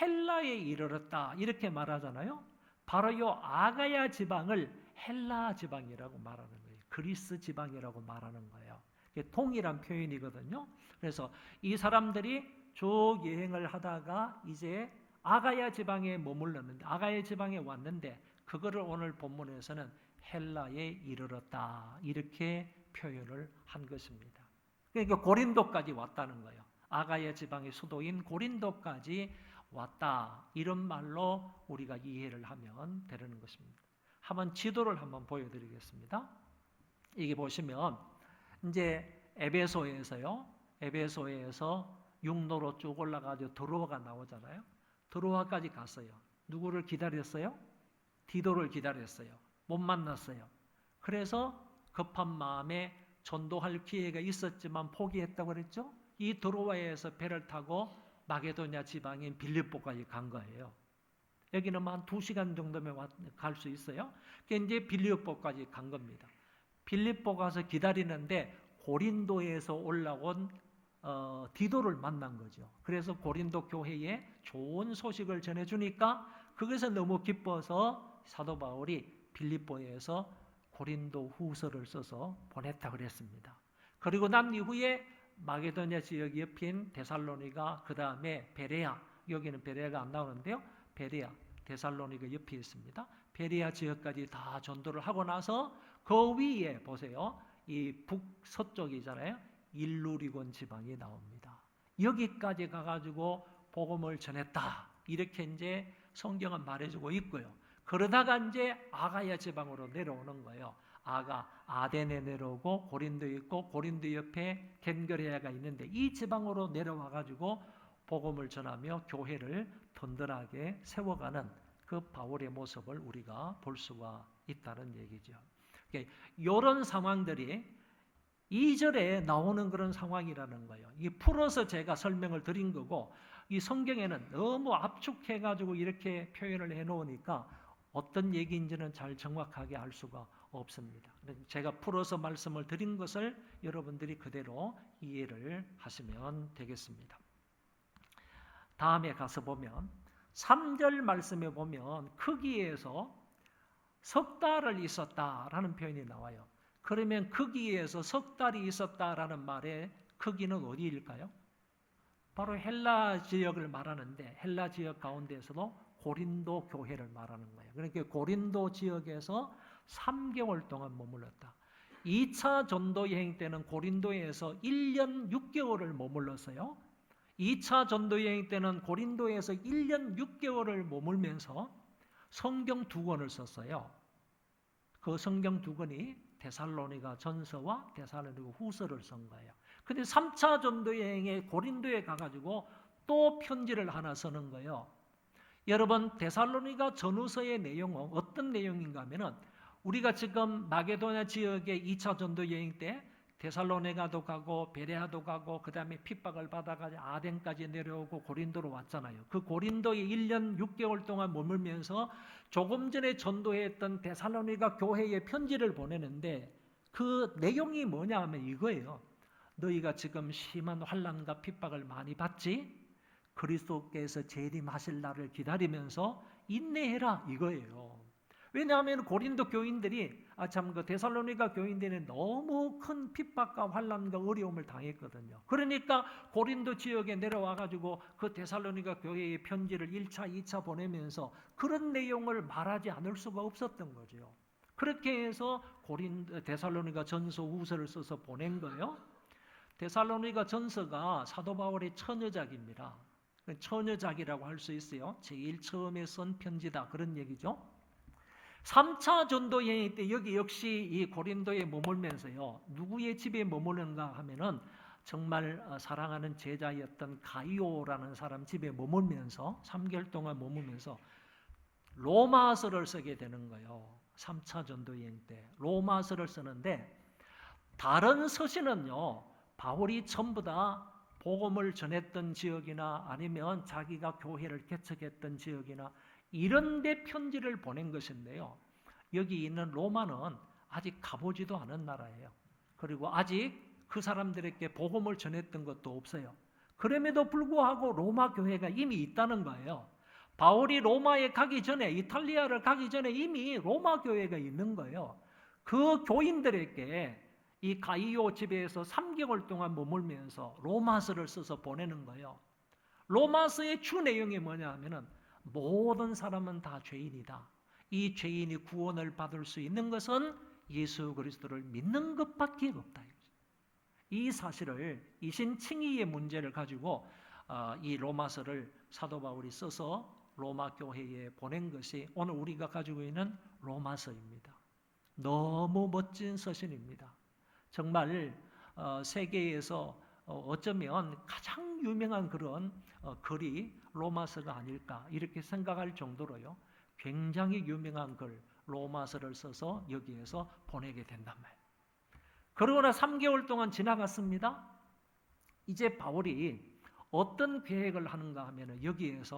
헬라에 이르렀다 이렇게 말하잖아요. 바로 이 아가야 지방을 헬라 지방이라고 말하는 거예요. 그리스 지방이라고 말하는 거예요. 이게 동일한 표현이거든요. 그래서 이 사람들이 쭉 여행을 하다가 이제 아가야 지방에 머물렀는데 아가야 지방에 왔는데 그거를 오늘 본문에서는 헬라에 이르렀다 이렇게 표현을 한 것입니다. 그러니까 고린도까지 왔다는 거예요. 아가야 지방의 수도인 고린도까지 왔다 이런 말로 우리가 이해를 하면 되는 것입니다. 한번 지도를 한번 보여드리겠습니다. 이게 보시면 이제 에베소에서 육로로 쭉 올라가서 드로아가 나오잖아요. 드로아까지 갔어요. 누구를 기다렸어요? 디도를 기다렸어요. 못 만났어요. 그래서 급한 마음에 전도할 기회가 있었지만 포기했다고 그랬죠. 이 드로아에서 배를 타고 마게도냐 지방인 빌립보까지 간 거예요. 여기는 한 2시간 정도면 갈 수 있어요. 그러니까 이제 빌립보까지 간 겁니다. 빌립보 가서 기다리는데 고린도에서 올라온 디도를 만난 거죠. 그래서 고린도 교회에 좋은 소식을 전해주니까 그것에 너무 기뻐서 사도 바울이 빌립보에서 고린도 후서를 써서 보냈다 그랬습니다. 그리고 난 이후에 마게도냐 지역 옆인 데살로니가 그 다음에 베레아 여기는 베레아가 안 나오는데요. 베레아 데살로니가 옆에 있습니다. 베레아 지역까지 다 전도를 하고 나서 그 위에 보세요. 이 북서쪽이잖아요. 일루리곤 지방이 나옵니다. 여기까지 가가지고 복음을 전했다. 이렇게 이제 성경은 말해주고 있고요. 그러다가 이제 아가야 지방으로 내려오는 거예요. 아덴에 내려오고 고린도 있고 고린도 옆에 겐그레아가 있는데 이 지방으로 내려와가지고 복음을 전하며 교회를 든든하게 세워가는 그 바울의 모습을 우리가 볼 수가 있다는 얘기죠. 이런 상황들이 2절에 나오는 그런 상황이라는 거예요. 이 풀어서 제가 설명을 드린 거고, 이 성경에는 너무 압축해가지고 이렇게 표현을 해놓으니까 어떤 얘기인지는 잘 정확하게 알 수가 없습니다. 제가 풀어서 말씀을 드린 것을 여러분들이 그대로 이해를 하시면 되겠습니다. 다음에 가서 보면 3절 말씀에 보면 거기에서 석 달을 있었다라는 표현이 나와요. 그러면 거기에서 석 달이 있었다라는 말의 거기는 어디일까요? 바로 헬라 지역을 말하는데, 헬라 지역 가운데에서도 고린도 교회를 말하는 거예요. 그러니까 고린도 지역에서 3개월 동안 머물렀다. 2차 전도 여행 때는 고린도에서 1년 6개월을 머물렀어요. 2차 전도 여행 때는 고린도에서 1년 6개월을 머물면서 성경 2권을 썼어요. 그 성경 2권이 데살로니가 전서와 데살로니가 후서를 쓴 거예요. 근데 3차 전도 여행에 고린도에 가가지고 또 편지를 하나 쓰는 거예요. 여러분, 데살로니가 전후서의 내용은 어떤 내용인가 하면은, 우리가 지금 마게도냐 지역의 2차 전도 여행 때 데살로니가도 가고 베레아도 가고 그 다음에 핍박을 받아가지고 아덴까지 내려오고 고린도로 왔잖아요. 그 고린도에 1년 6개월 동안 머물면서 조금 전에 전도했던 데살로니가 교회에 편지를 보내는데, 그 내용이 뭐냐 하면 이거예요. 너희가 지금 심한 환난과 핍박을 많이 받지? 그리스도께서 재림하실 날을 기다리면서 인내해라, 이거예요. 왜냐하면 고린도 교인들이 그 데살로니가 교인들은 너무 큰 핍박과 환난과 어려움을 당했거든요. 그러니까 고린도 지역에 내려와 가지고 그 데살로니가 교회의 편지를 1차, 2차 보내면서 그런 내용을 말하지 않을 수가 없었던 거죠. 그렇게 해서 데살로니가 전서 후서를 써서 보낸 거예요. 데살로니가 전서가 사도 바울의 처녀작입니다. 처녀작이라고 할 수 있어요. 제일 처음에 쓴 편지다, 그런 얘기죠. 3차 전도 여행 때 여기 역시 이 고린도에 머물면서요, 누구의 집에 머무는가 하면은 정말 사랑하는 제자였던 가이오라는 사람 집에 머물면서 3개월 동안 머물면서 로마서를 쓰게 되는 거예요. 3차 전도 여행 때 로마서를 쓰는데, 다른 서신은요 바울이 전부 다 복음을 전했던 지역이나 아니면 자기가 교회를 개척했던 지역이나 이런 데 편지를 보낸 것인데요, 여기 있는 로마는 아직 가보지도 않은 나라예요. 그리고 아직 그 사람들에게 복음을 전했던 것도 없어요. 그럼에도 불구하고 로마 교회가 이미 있다는 거예요. 바울이 로마에 가기 전에, 이탈리아를 가기 전에 이미 로마 교회가 있는 거예요. 그 교인들에게 이 가이오 집에서 3개월 동안 머물면서 로마서를 써서 보내는 거예요. 로마서의 주 내용이 뭐냐 하면은, 모든 사람은 다 죄인이다. 이 죄인이 구원을 받을 수 있는 것은 예수 그리스도를 믿는 것밖에 없다. 이 사실을, 이신칭의의 문제를 가지고 이 로마서를 사도 바울이 써서 로마 교회에 보낸 것이 오늘 우리가 가지고 있는 로마서입니다. 너무 멋진 서신입니다. 정말 세계에서 어쩌면 가장 유명한 그런 글이 로마서가 아닐까 이렇게 생각할 정도로요, 굉장히 유명한 글 로마서를 써서 여기에서 보내게 된단 말이에요. 그러나 3개월 동안 지나갔습니다. 이제 바울이 어떤 계획을 하는가 하면 여기에서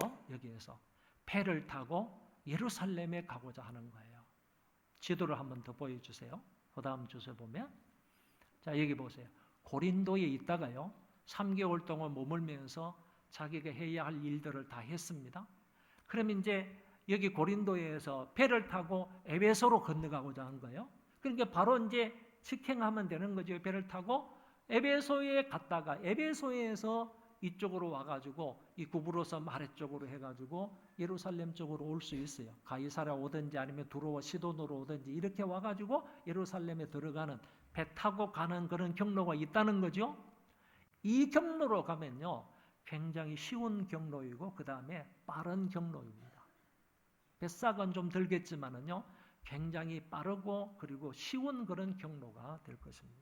배를 타고 예루살렘에 가고자 하는 거예요. 지도를 한번 더 보여주세요. 그 다음 주소에 보면, 자 여기 보세요. 고린도에 있다가요 3개월 동안 머물면서 자기가 해야 할 일들을 다 했습니다. 그러면 이제 여기 고린도에서 배를 타고 에베소로 건너가고자 한 거예요. 그러니까 바로 이제 직행하면 되는 거죠. 배를 타고 에베소에 갔다가 에베소에서 이쪽으로 와가지고 이 구브로섬 아래쪽으로 해가지고 예루살렘 쪽으로 올 수 있어요. 가이사랴 오든지 아니면 두로와 시돈으로 오든지 이렇게 와가지고 예루살렘에 들어가는, 배 타고 가는 그런 경로가 있다는 거죠. 이 경로로 가면요 굉장히 쉬운 경로이고 그 다음에 빠른 경로입니다. 뱃삭은 좀 들겠지만은요 굉장히 빠르고 그리고 쉬운 그런 경로가 될 것입니다.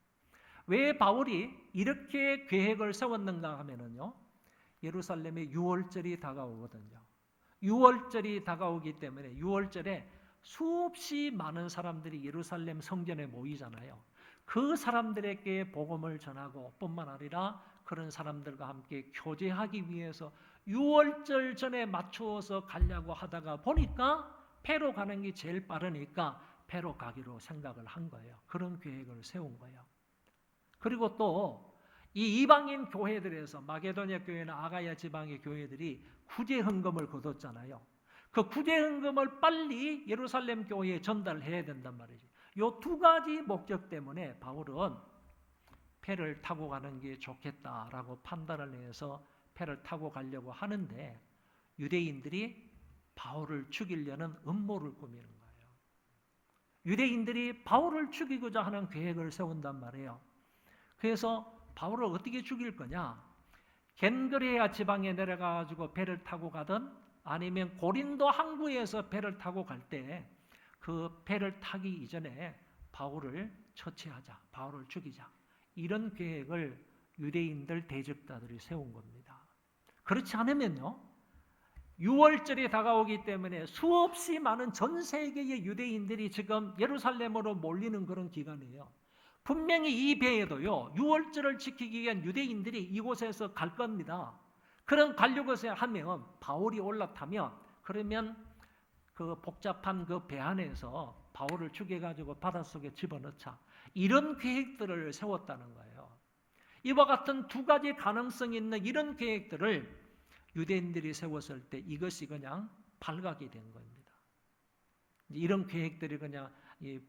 왜 바울이 이렇게 계획을 세웠는가 하면은요, 예루살렘에 유월절이 다가오거든요. 6월절이 다가오기 때문에 6월절에 수없이 많은 사람들이 예루살렘 성전에 모이잖아요. 그 사람들에게 복음을 전하고 뿐만 아니라 그런 사람들과 함께 교제하기 위해서 6월절 전에 맞추어서 가려고 하다가 보니까 배로 가는 게 제일 빠르니까 배로 가기로 생각을 한 거예요. 그런 계획을 세운 거예요. 그리고 또 이 이방인 교회들에서 마게도냐 교회나 아가야 지방의 교회들이 구제 헌금을 거뒀잖아요. 그 구제 헌금을 빨리 예루살렘 교회에 전달해야 된단 말이죠. 이 두 가지 목적 때문에 바울은 배를 타고 가는 게 좋겠다라고 판단을 해서 배를 타고 가려고 하는데 유대인들이 바울을 죽이려는 음모를 꾸미는 거예요. 유대인들이 바울을 죽이고자 하는 계획을 세운단 말이에요. 그래서 바울을 어떻게 죽일 거냐? 겐그레아 지방에 내려가가지고 배를 타고 가든 아니면 고린도 항구에서 배를 타고 갈 때 그 배를 타기 이전에 바울을 처치하자, 바울을 죽이자. 이런 계획을 유대인들 대적자들이 세운 겁니다. 그렇지 않으면요, 6월절이 다가오기 때문에 수없이 많은 전 세계의 유대인들이 지금 예루살렘으로 몰리는 그런 기간이에요. 분명히 이 배에도요, 6월절을 지키기 위한 유대인들이 이곳에서 갈 겁니다. 그런 가려고 하면 바울이 올라타면 그러면 그 복잡한 그 배 안에서 바울을 죽여가지고 바닷속에 집어넣자. 이런 계획들을 세웠다는 거예요. 이와 같은 두 가지 가능성이 있는 이런 계획들을 유대인들이 세웠을 때 이것이 그냥 발각이 된 겁니다. 이런 계획들이 그냥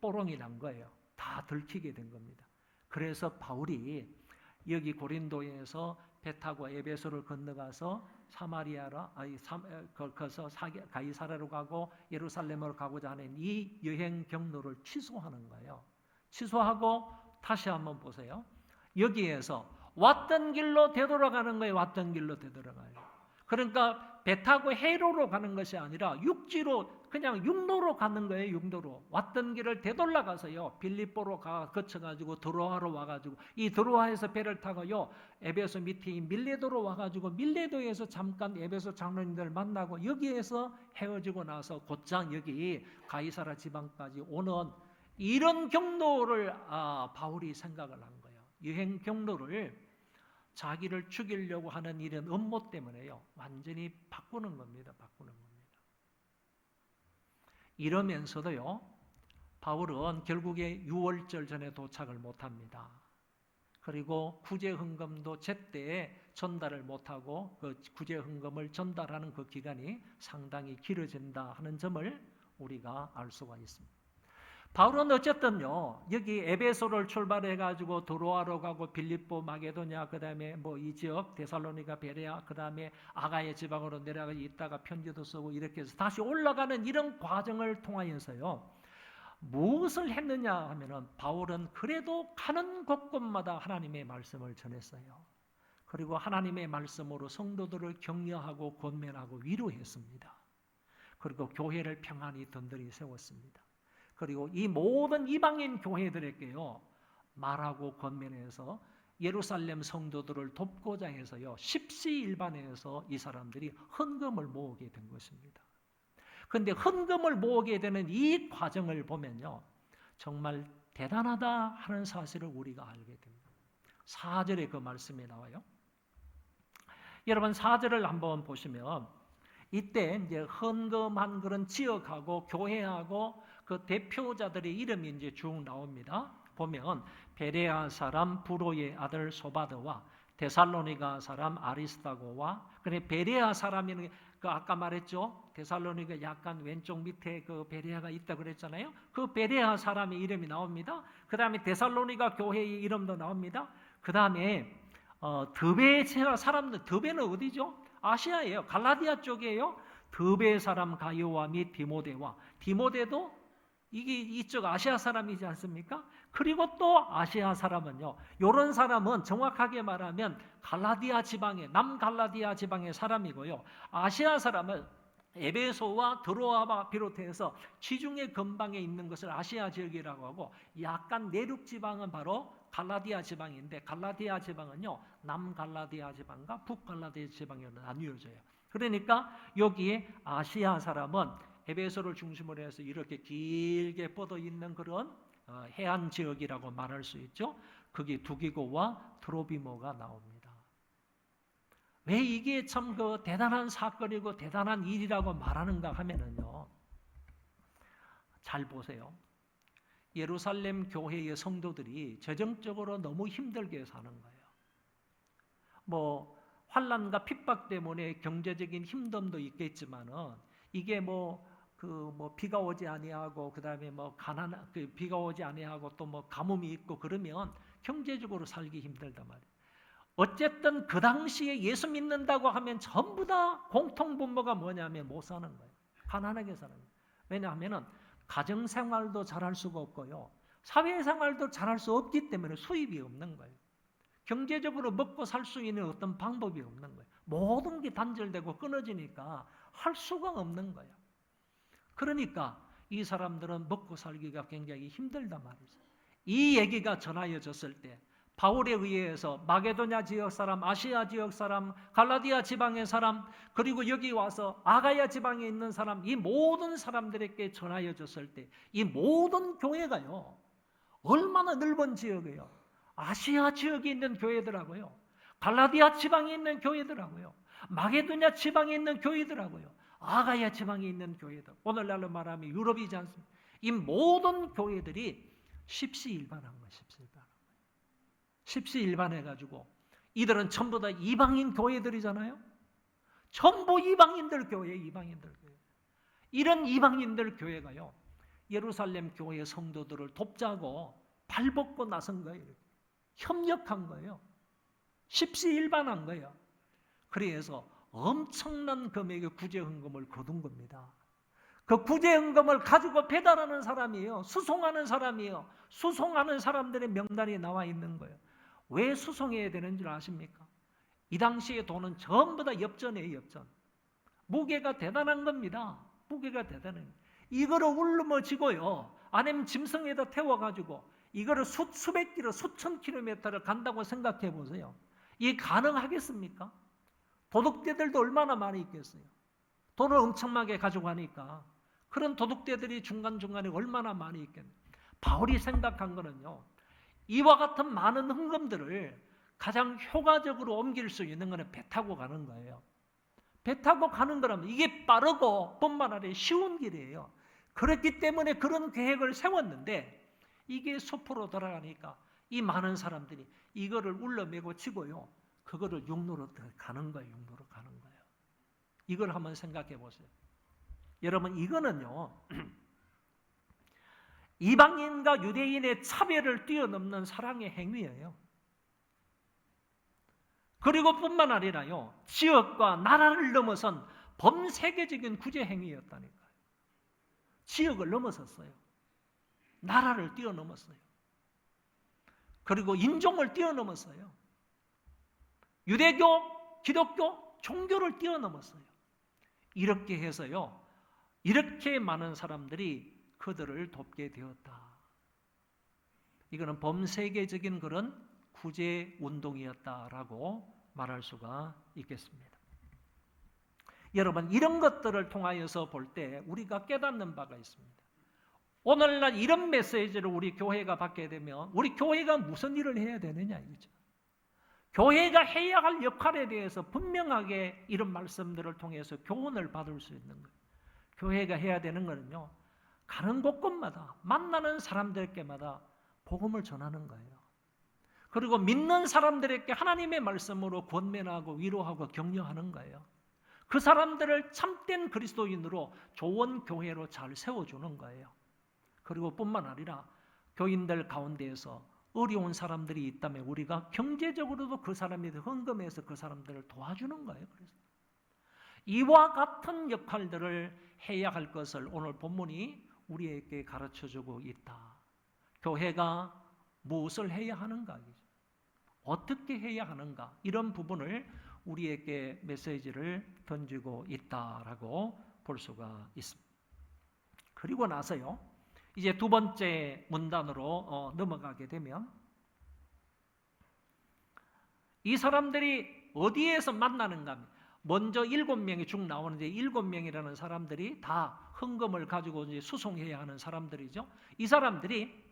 뽀롱이 난 거예요. 다 들키게 된 겁니다. 그래서 바울이 여기 고린도에서 배 타고 에베소를 건너가서 거기서 가이사랴로 가고 예루살렘으로 가고자 하는 이 여행 경로를 취소하는 거예요. 취소하고 다시 한번 보세요. 여기에서 왔던 길로 되돌아가는 거예요. 왔던 길로 되돌아가요. 그러니까 배 타고 해로로 가는 것이 아니라 육지로 그냥 육로로 가는 거예요. 육로로. 왔던 길을 되돌아가서요. 빌립보로 거쳐가지고 드로아로 와가지고 이 드로아에서 배를 타고요. 에베소 밑에인 밀레도로 와가지고 밀레도에서 잠깐 에베소 장로님들 만나고 여기에서 헤어지고 나서 곧장 여기 가이사랴 지방까지 오는 이런 경로를 바울이 생각을 한 거예요. 여행 경로를 자기를 죽이려고 하는 이런 음모 때문에요. 완전히 바꾸는 겁니다. 바꾸는 겁니다. 이러면서도요. 바울은 결국에 6월절 전에 도착을 못합니다. 그리고 구제 헌금도 제때에 전달을 못하고 그 구제 헌금을 전달하는 그 기간이 상당히 길어진다 하는 점을 우리가 알 수가 있습니다. 바울은 어쨌든요, 여기 에베소를 출발해가지고 드로아로 가고 빌립보, 마게도냐, 그 다음에 이 지역, 데살로니가, 베레아, 그 다음에 아가야 지방으로 내려가 있다가 편지도 쓰고 이렇게 해서 다시 올라가는 이런 과정을 통하여서요, 무엇을 했느냐 하면은 바울은 그래도 가는 곳곳마다 하나님의 말씀을 전했어요. 그리고 하나님의 말씀으로 성도들을 격려하고 권면하고 위로했습니다. 그리고 교회를 평안히 든든히 세웠습니다. 그리고 이 모든 이방인 교회들에게요, 말하고 권면해서 예루살렘 성도들을 돕고자 해서요, 십시일반해서 이 사람들이 헌금을 모으게 된 것입니다. 그런데 헌금을 모으게 되는 이 과정을 보면요, 정말 대단하다 하는 사실을 우리가 알게 됩니다. 4절에 그 말씀이 나와요. 여러분 4절을 한번 보시면 이때 이제 헌금한 그런 지역하고 교회하고 그 대표자들의 이름이 이제 쭉 나옵니다. 보면 베레아 사람 브로의 아들 소바드와 데살로니가 사람 아리스타고와 그래 베레아 사람이는 그 아까 말했죠. 데살로니가 약간 왼쪽 밑에 그 베레아가 있다 그랬잖아요. 그 베레아 사람의 이름이 나옵니다. 그 다음에 데살로니가 교회의 이름도 나옵니다. 그 다음에 드베 사람들, 드베는 어디죠? 아시아예요. 갈라디아 쪽이에요. 드베 사람 가이오와 및 디모데도 이게 이쪽 아시아 사람이지 않습니까? 그리고 또 아시아 사람은요, 이런 사람은 정확하게 말하면 갈라디아 지방의 남갈라디아 지방의 사람이고요. 아시아 사람은 에베소와 드로아와 비롯해서 지중해 근방에 있는 것을 아시아 지역이라고 하고, 약간 내륙 지방은 바로 갈라디아 지방인데, 갈라디아 지방은요 남갈라디아 지방과 북갈라디아 지방으로 나뉘어져요. 그러니까 여기에 아시아 사람은 에베소를 중심으로 해서 이렇게 길게 뻗어 있는 그런 해안 지역이라고 말할 수 있죠. 거기 두기고와 트로비모가 나옵니다. 왜 이게 참 그 대단한 사건이고 대단한 일이라고 말하는가 하면은요. 잘 보세요. 예루살렘 교회의 성도들이 재정적으로 너무 힘들게 사는 거예요. 뭐 환난과 핍박 때문에 경제적인 힘듦도 있겠지만은 이게 비가 오지 아니하고 그다음에 비가 오지 아니하고 또 가뭄이 있고 그러면 경제적으로 살기 힘들단 말이에요. 어쨌든 그 당시에 예수 믿는다고 하면 전부 다 공통 분모가 뭐냐면 못 사는 거예요. 가난하게 사는 거예요. 왜냐하면은 가정생활도 잘할 수가 없고요. 사회생활도 잘할 수 없기 때문에 수입이 없는 거예요. 경제적으로 먹고 살 수 있는 어떤 방법이 없는 거예요. 모든 게 단절되고 끊어지니까 할 수가 없는 거예요. 그러니까 이 사람들은 먹고 살기가 굉장히 힘들단 말이죠. 이 얘기가 전하여졌을 때 바울에 의해서 마게도냐 지역 사람, 아시아 지역 사람, 갈라디아 지방의 사람, 그리고 여기 와서 아가야 지방에 있는 사람, 이 모든 사람들에게 전하여졌을 때 이 모든 교회가요, 얼마나 넓은 지역이에요. 아시아 지역에 있는 교회더라고요. 갈라디아 지방에 있는 교회더라고요. 마게도냐 지방에 있는 교회더라고요. 아가야 지방에 있는 교회들. 오늘날로 말하면 유럽이지 않습니까? 이 모든 교회들이 십시일반한 거예요. 십시일반해가지고 이들은 전부 다 이방인 교회들이잖아요. 전부 이방인들 교회, 이방인들 교회. 이런 이방인들 교회가요, 예루살렘 교회 성도들을 돕자고 발벗고 나선 거예요. 협력한 거예요. 십시일반한 거예요. 그래서 엄청난 금액의 구제헌금을 거둔 겁니다. 그 구제헌금을 가지고 배달하는 사람이에요. 수송하는 사람이에요. 수송하는 사람들의 명단이 나와 있는 거예요. 왜 수송해야 되는 줄 아십니까? 이 당시의 돈은 전부 다 엽전이에요. 엽전. 무게가 대단한 겁니다. 무게가 대단해요. 이거를 울름어지고요, 아니면 짐승에다 태워가지고 이거를 수백 킬로, 수천 킬로미터를 간다고 생각해 보세요. 이게 가능하겠습니까? 도둑대들도 얼마나 많이 있겠어요. 돈을 엄청나게 가져가니까 그런 도둑대들이 중간중간에 얼마나 많이 있겠어요. 바울이 생각한 거는요, 이와 같은 많은 헌금들을 가장 효과적으로 옮길 수 있는 것은 배 타고 가는 거예요. 배 타고 가는 거라면 이게 빠르고 뿐만 아니라 쉬운 길이에요. 그렇기 때문에 그런 계획을 세웠는데 이게 숲으로 돌아가니까 이 많은 사람들이 이거를 울러매고 치고요, 그거를 육로로 가는 거예요. 육로로 가는 거예요. 이걸 한번 생각해 보세요. 여러분, 이거는요, 이방인과 유대인의 차별을 뛰어넘는 사랑의 행위예요. 그리고 뿐만 아니라요, 지역과 나라를 넘어선 범세계적인 구제 행위였다니까요. 지역을 넘어섰어요. 나라를 뛰어넘었어요. 그리고 인종을 뛰어넘었어요. 유대교, 기독교, 종교를 뛰어넘었어요. 이렇게 해서요, 이렇게 많은 사람들이 그들을 돕게 되었다. 이거는 범세계적인 그런 구제 운동이었다라고 말할 수가 있겠습니다. 여러분, 이런 것들을 통하여서 볼 때 우리가 깨닫는 바가 있습니다. 오늘날 이런 메시지를 우리 교회가 받게 되면 우리 교회가 무슨 일을 해야 되느냐 이거죠. 교회가 해야 할 역할에 대해서 분명하게 이런 말씀들을 통해서 교훈을 받을 수 있는 거예요. 교회가 해야 되는 거는요, 가는 곳곳마다 만나는 사람들께마다 복음을 전하는 거예요. 그리고 믿는 사람들에게 하나님의 말씀으로 권면하고 위로하고 격려하는 거예요. 그 사람들을 참된 그리스도인으로 좋은 교회로 잘 세워주는 거예요. 그리고 뿐만 아니라 교인들 가운데에서 어려운 사람들이 있다면 우리가 경제적으로도 그 사람들이 헌금해서 그 사람들을 도와주는 거예요. 그래서 이와 같은 역할들을 해야 할 것을 오늘 본문이 우리에게 가르쳐주고 있다. 교회가 무엇을 해야 하는가, 어떻게 해야 하는가, 이런 부분을 우리에게 메시지를 던지고 있다라고 볼 수가 있습니다. 그리고 나서요, 이제 두 번째 문단으로 넘어가게 되면 이 사람들이 어디에서 만나는가, 먼저 7명이 쭉 나오는데 7명이라는 사람들이 다 헌금을 가지고 이제 수송해야 하는 사람들이죠. 이 사람들이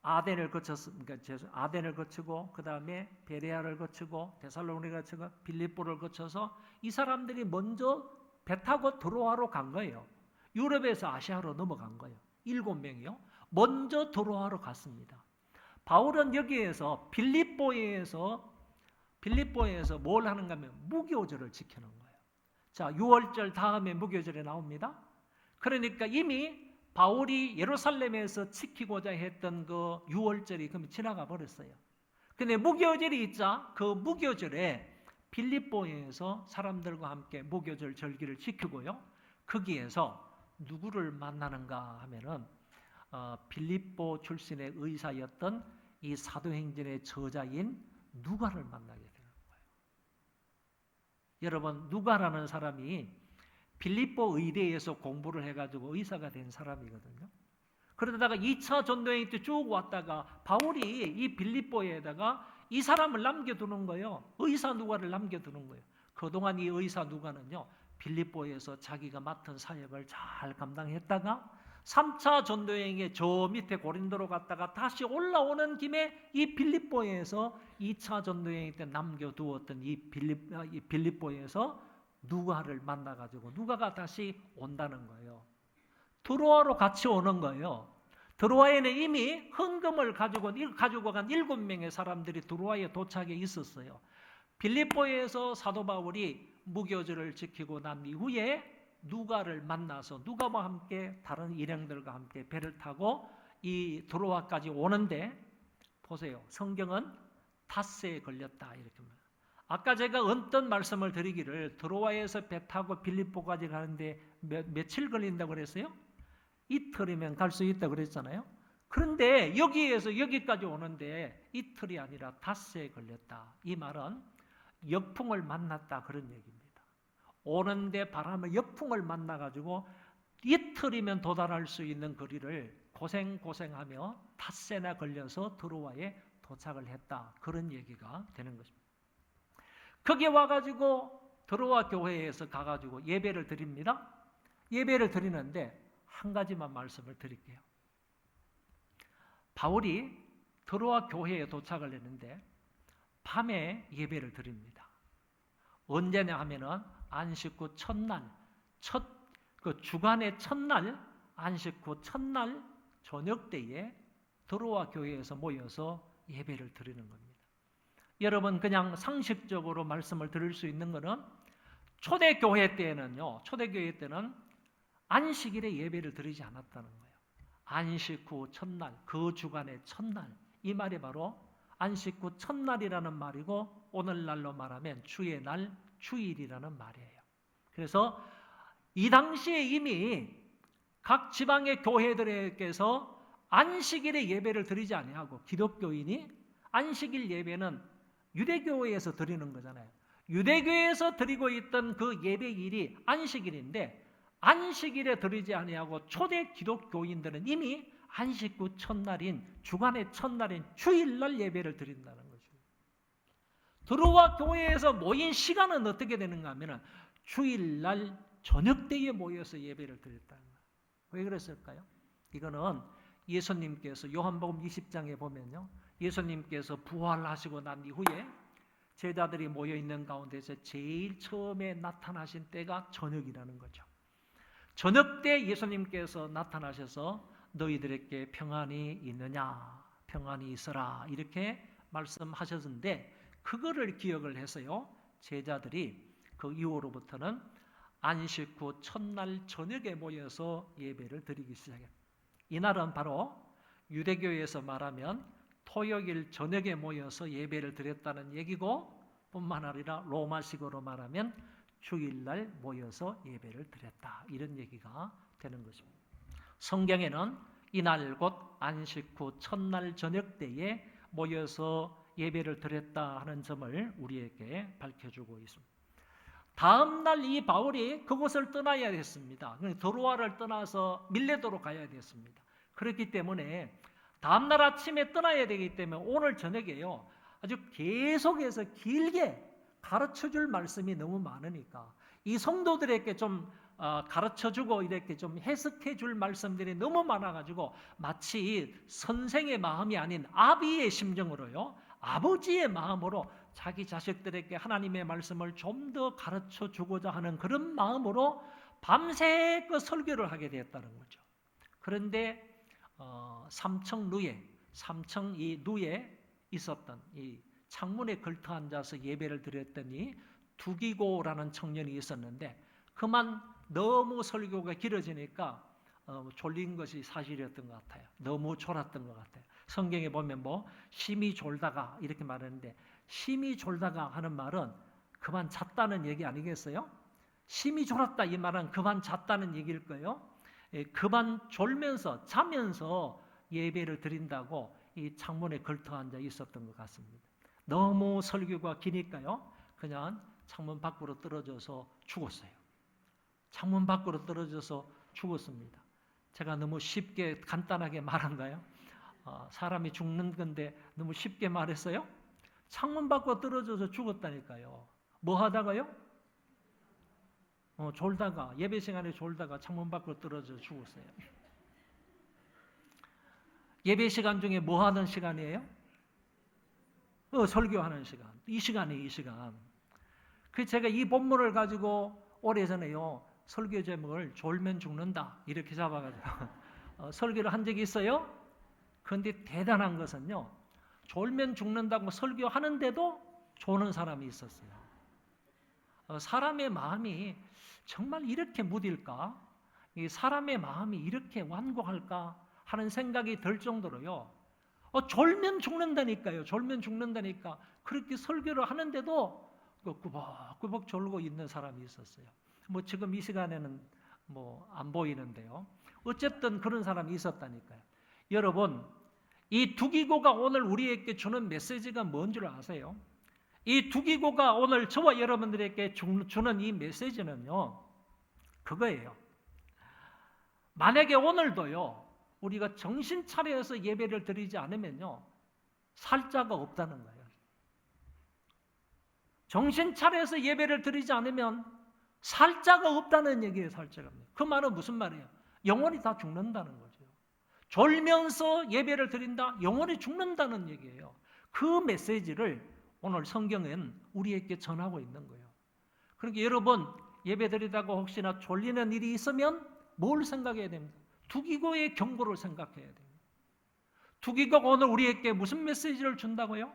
아덴을 거치고 그 다음에 베레아를 거치고 데살로니가를 거치고 빌립보를 거쳐서 이 사람들이 먼저 배 타고 드로아로 간 거예요. 유럽에서 아시아로 넘어간 거예요. 7명이요. 먼저 드로아로 갔습니다. 바울은 여기에서 빌립보에서 뭘 하는가 하면 무교절을 지키는 거예요. 자, 6월절 다음에 무교절이 나옵니다. 그러니까 이미 바울이 예루살렘에서 지키고자 했던 그 6월절이 그럼 지나가 버렸어요. 근데 무교절이 있자 그 무교절에 빌립보에서 사람들과 함께 무교절 절기를 지키고요. 거기에서 누구를 만나는가 하면은 빌립보 출신의 의사였던 이 사도행전의 저자인 누가를 만나게 되는 거예요. 여러분, 누가라는 사람이 빌립보 의대에서 공부를 해가지고 의사가 된 사람이거든요. 그러다가 2차 전도여행 때 쭉 왔다가 바울이 이 빌립보에다가 이 사람을 남겨두는 거예요. 의사 누가를 남겨두는 거예요. 그동안 이 의사 누가는요, 빌립보에서 자기가 맡은 사역을 잘 감당했다가 3차 전도여행에 저 밑에 고린도로 갔다가 다시 올라오는 김에 이 빌립보에서 2차 전도여행 때 남겨두었던 이 빌립보에서 누가를 만나가지고 누가가 다시 온다는 거예요. 드로아로 같이 오는 거예요. 드로아에는 이미 헌금을 가지고 간 7명의 사람들이 드로아에 도착해 있었어요. 빌립보에서 사도 바울이 무교절을 지키고 난 이후에 누가를 만나서 누가와 함께 다른 일행들과 함께 배를 타고 이 드로아까지 오는데 보세요. 성경은 닷새에 걸렸다 이렇게 말합니다. 아까 제가 어떤 말씀을 드리기를 드로아에서 배 타고 빌립보까지 가는데 며칠 걸린다고 그랬어요? 이틀이면 갈 수 있다고 그랬잖아요. 그런데 여기에서 여기까지 오는데 이틀이 아니라 닷새에 걸렸다. 이 말은 역풍을 만났다 그런 얘기입니다. 오는데 바람을 역풍을 만나가지고 이틀이면 도달할 수 있는 거리를 고생하며 닷새나 걸려서 드로아에 도착을 했다. 그런 얘기가 되는 것입니다. 거기에 와가지고 드로아 교회에서 가가지고 예배를 드립니다. 예배를 드리는데 한 가지만 말씀을 드릴게요. 바울이 드로아 교회에 도착을 했는데 밤에 예배를 드립니다. 언제냐 하면은 안식 후 첫날, 주간의 첫날, 안식 후 첫날 저녁 때에 드로아 교회에서 모여서 예배를 드리는 겁니다. 여러분, 그냥 상식적으로 말씀을 드릴 수 있는 것은 초대교회 때는 안식일에 예배를 드리지 않았다는 거예요. 안식 후 첫날, 그 주간의 첫날, 이 말이 바로 안식 후 첫날이라는 말이고 오늘날로 말하면 주의 날, 주일이라는 말이에요. 그래서 이 당시에 이미 각 지방의 교회들에게서 안식일에 예배를 드리지 아니하고 기독교인이 안식일 예배는 유대교회에서 드리는 거잖아요. 유대교회에서 드리고 있던 그 예배일이 안식일인데 안식일에 드리지 아니하고 초대 기독교인들은 이미 안식 후 첫날인 주간의 첫날인 주일날 예배를 드린다는 거죠. 드로아 교회에서 모인 시간은 어떻게 되는가 하면 주일날 저녁 때에 모여서 예배를 드렸다는 거예요. 왜 그랬을까요? 이거는 예수님께서 요한복음 20장에 보면요, 예수님께서 부활하시고 난 이후에 제자들이 모여 있는 가운데서 제일 처음에 나타나신 때가 저녁이라는 거죠. 저녁 때 예수님께서 나타나셔서 너희들에게 평안이 있느냐, 평안이 있어라 이렇게 말씀하셨는데 그거를 기억을 해서요, 제자들이 그 이후로부터는 안식 후 첫날 저녁에 모여서 예배를 드리기 시작했습니다. 이날은 바로 유대교에서 말하면 토요일 저녁에 모여서 예배를 드렸다는 얘기고 뿐만 아니라 로마식으로 말하면 주일날 모여서 예배를 드렸다 이런 얘기가 되는 것입니다. 성경에는 이날 곧 안식 후 첫날 저녁 때에 모여서 예배를 드렸다 하는 점을 우리에게 밝혀주고 있습니다. 다음 날 이 바울이 그곳을 떠나야 됐습니다. 드로아를 떠나서 밀레도로 가야 됐습니다. 그렇기 때문에 다음 날 아침에 떠나야 되기 때문에 오늘 저녁에요, 아주 계속해서 길게 가르쳐줄 말씀이 너무 많으니까 이 성도들에게 좀 가르쳐주고 이렇게 좀 해석해줄 말씀들이 너무 많아가지고 마치 선생의 마음이 아닌 아비의 심정으로요, 아버지의 마음으로 자기 자식들에게 하나님의 말씀을 좀 더 가르쳐주고자 하는 그런 마음으로 밤새 그 설교를 하게 되었다는 거죠. 그런데 삼청 이 누에 있었던 이 창문에 걸터 앉아서 예배를 드렸더니 두기고라는 청년이 있었는데 그만 너무 설교가 길어지니까 졸린 것이 사실이었던 것 같아요. 너무 졸았던 것 같아요. 성경에 보면 뭐 심히 졸다가 이렇게 말하는데 심히 졸다가 하는 말은 그만 잤다는 얘기 아니겠어요? 심히 졸았다 이 말은 그만 잤다는 얘기일 거예요. 그만 졸면서 자면서 예배를 드린다고 이 창문에 걸터 앉아 있었던 것 같습니다. 너무 설교가 기니까요, 그냥 창문 밖으로 떨어져서 죽었어요. 창문 밖으로 떨어져서 죽었습니다. 제가 너무 쉽게 간단하게 말한가요? 사람이 죽는 건데 너무 쉽게 말했어요? 창문 밖으로 떨어져서 죽었다니까요. 뭐 하다가요? 졸다가, 예배 시간에 졸다가 창문 밖으로 떨어져서 죽었어요. 예배 시간 중에 뭐 하는 시간이에요? 설교하는 시간. 이 시간. 그 제가 이 본문을 가지고 오래전에요, 설교 제목을 졸면 죽는다 이렇게 잡아가지고 설교를 한 적이 있어요. 그런데 대단한 것은요, 졸면 죽는다고 설교하는데도 조는 사람이 있었어요. 사람의 마음이 정말 이렇게 무딜까? 이 사람의 마음이 이렇게 완고할까 하는 생각이 들 정도로요, 졸면 죽는다니까요. 졸면 죽는다니까. 그렇게 설교를 하는데도 꾸벅꾸벅 졸고 있는 사람이 있었어요. 뭐 지금 이 시간에는 뭐 안 보이는데요. 어쨌든 그런 사람이 있었다니까요. 여러분, 이 두기고가 오늘 우리에게 주는 메시지가 뭔 줄 아세요? 이 두기고가 오늘 저와 여러분들에게 주는 이 메시지는요, 그거예요. 만약에 오늘도요, 우리가 정신 차려서 예배를 드리지 않으면요, 살 자가 없다는 거예요. 정신 차려서 예배를 드리지 않으면 살 자가 없다는 얘기예요. 살 자가 없는. 그 말은 무슨 말이에요? 영혼이 다 죽는다는 거죠. 졸면서 예배를 드린다? 영혼이 죽는다는 얘기예요. 그 메시지를 오늘 성경은 우리에게 전하고 있는 거예요. 그러니까 여러분, 예배 드리다가 혹시나 졸리는 일이 있으면 뭘 생각해야 됩니까? 두기고의 경고를 생각해야 됩니다. 두기고가 오늘 우리에게 무슨 메시지를 준다고요?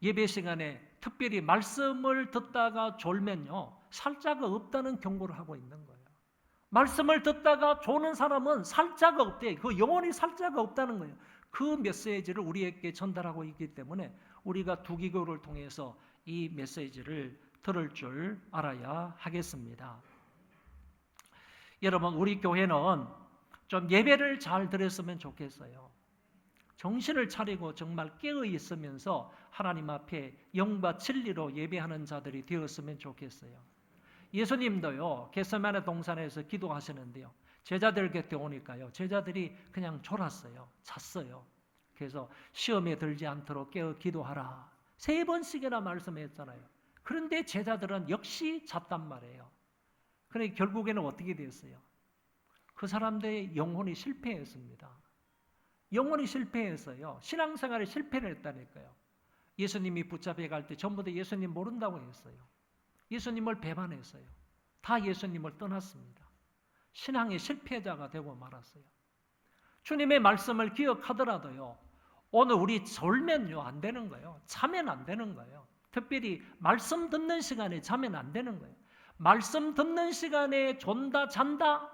예배 시간에 특별히 말씀을 듣다가 졸면요, 살 자가 없다는 경고를 하고 있는 거예요. 말씀을 듣다가 조는 사람은 살 자가 없대. 그 영혼이 살 자가 없다는 거예요. 그 메시지를 우리에게 전달하고 있기 때문에 우리가 두기고를 통해서 이 메시지를 들을 줄 알아야 하겠습니다. 여러분, 우리 교회는 좀 예배를 잘 드렸으면 좋겠어요. 정신을 차리고 정말 깨어 있으면서 하나님 앞에 영과 진리로 예배하는 자들이 되었으면 좋겠어요. 예수님도요, 겟세마네 동산에서 기도하시는데요, 제자들 곁에 오니까요, 제자들이 그냥 졸았어요. 잤어요. 그래서 시험에 들지 않도록 깨어 기도하라 3번씩이나 말씀했잖아요. 그런데 제자들은 역시 잤단 말이에요. 그러니까 결국에는 어떻게 됐어요? 그 사람들의 영혼이 실패했습니다. 영혼이 실패했어요. 신앙생활에 실패를 했다니까요. 예수님이 붙잡혀 갈 때 전부 다 예수님 모른다고 했어요. 예수님을 배반했어요. 다 예수님을 떠났습니다. 신앙의 실패자가 되고 말았어요. 주님의 말씀을 기억하더라도요, 오늘 우리 졸면요 안 되는 거예요. 자면 안 되는 거예요. 특별히 말씀 듣는 시간에 자면 안 되는 거예요. 말씀 듣는 시간에 존다 잔다,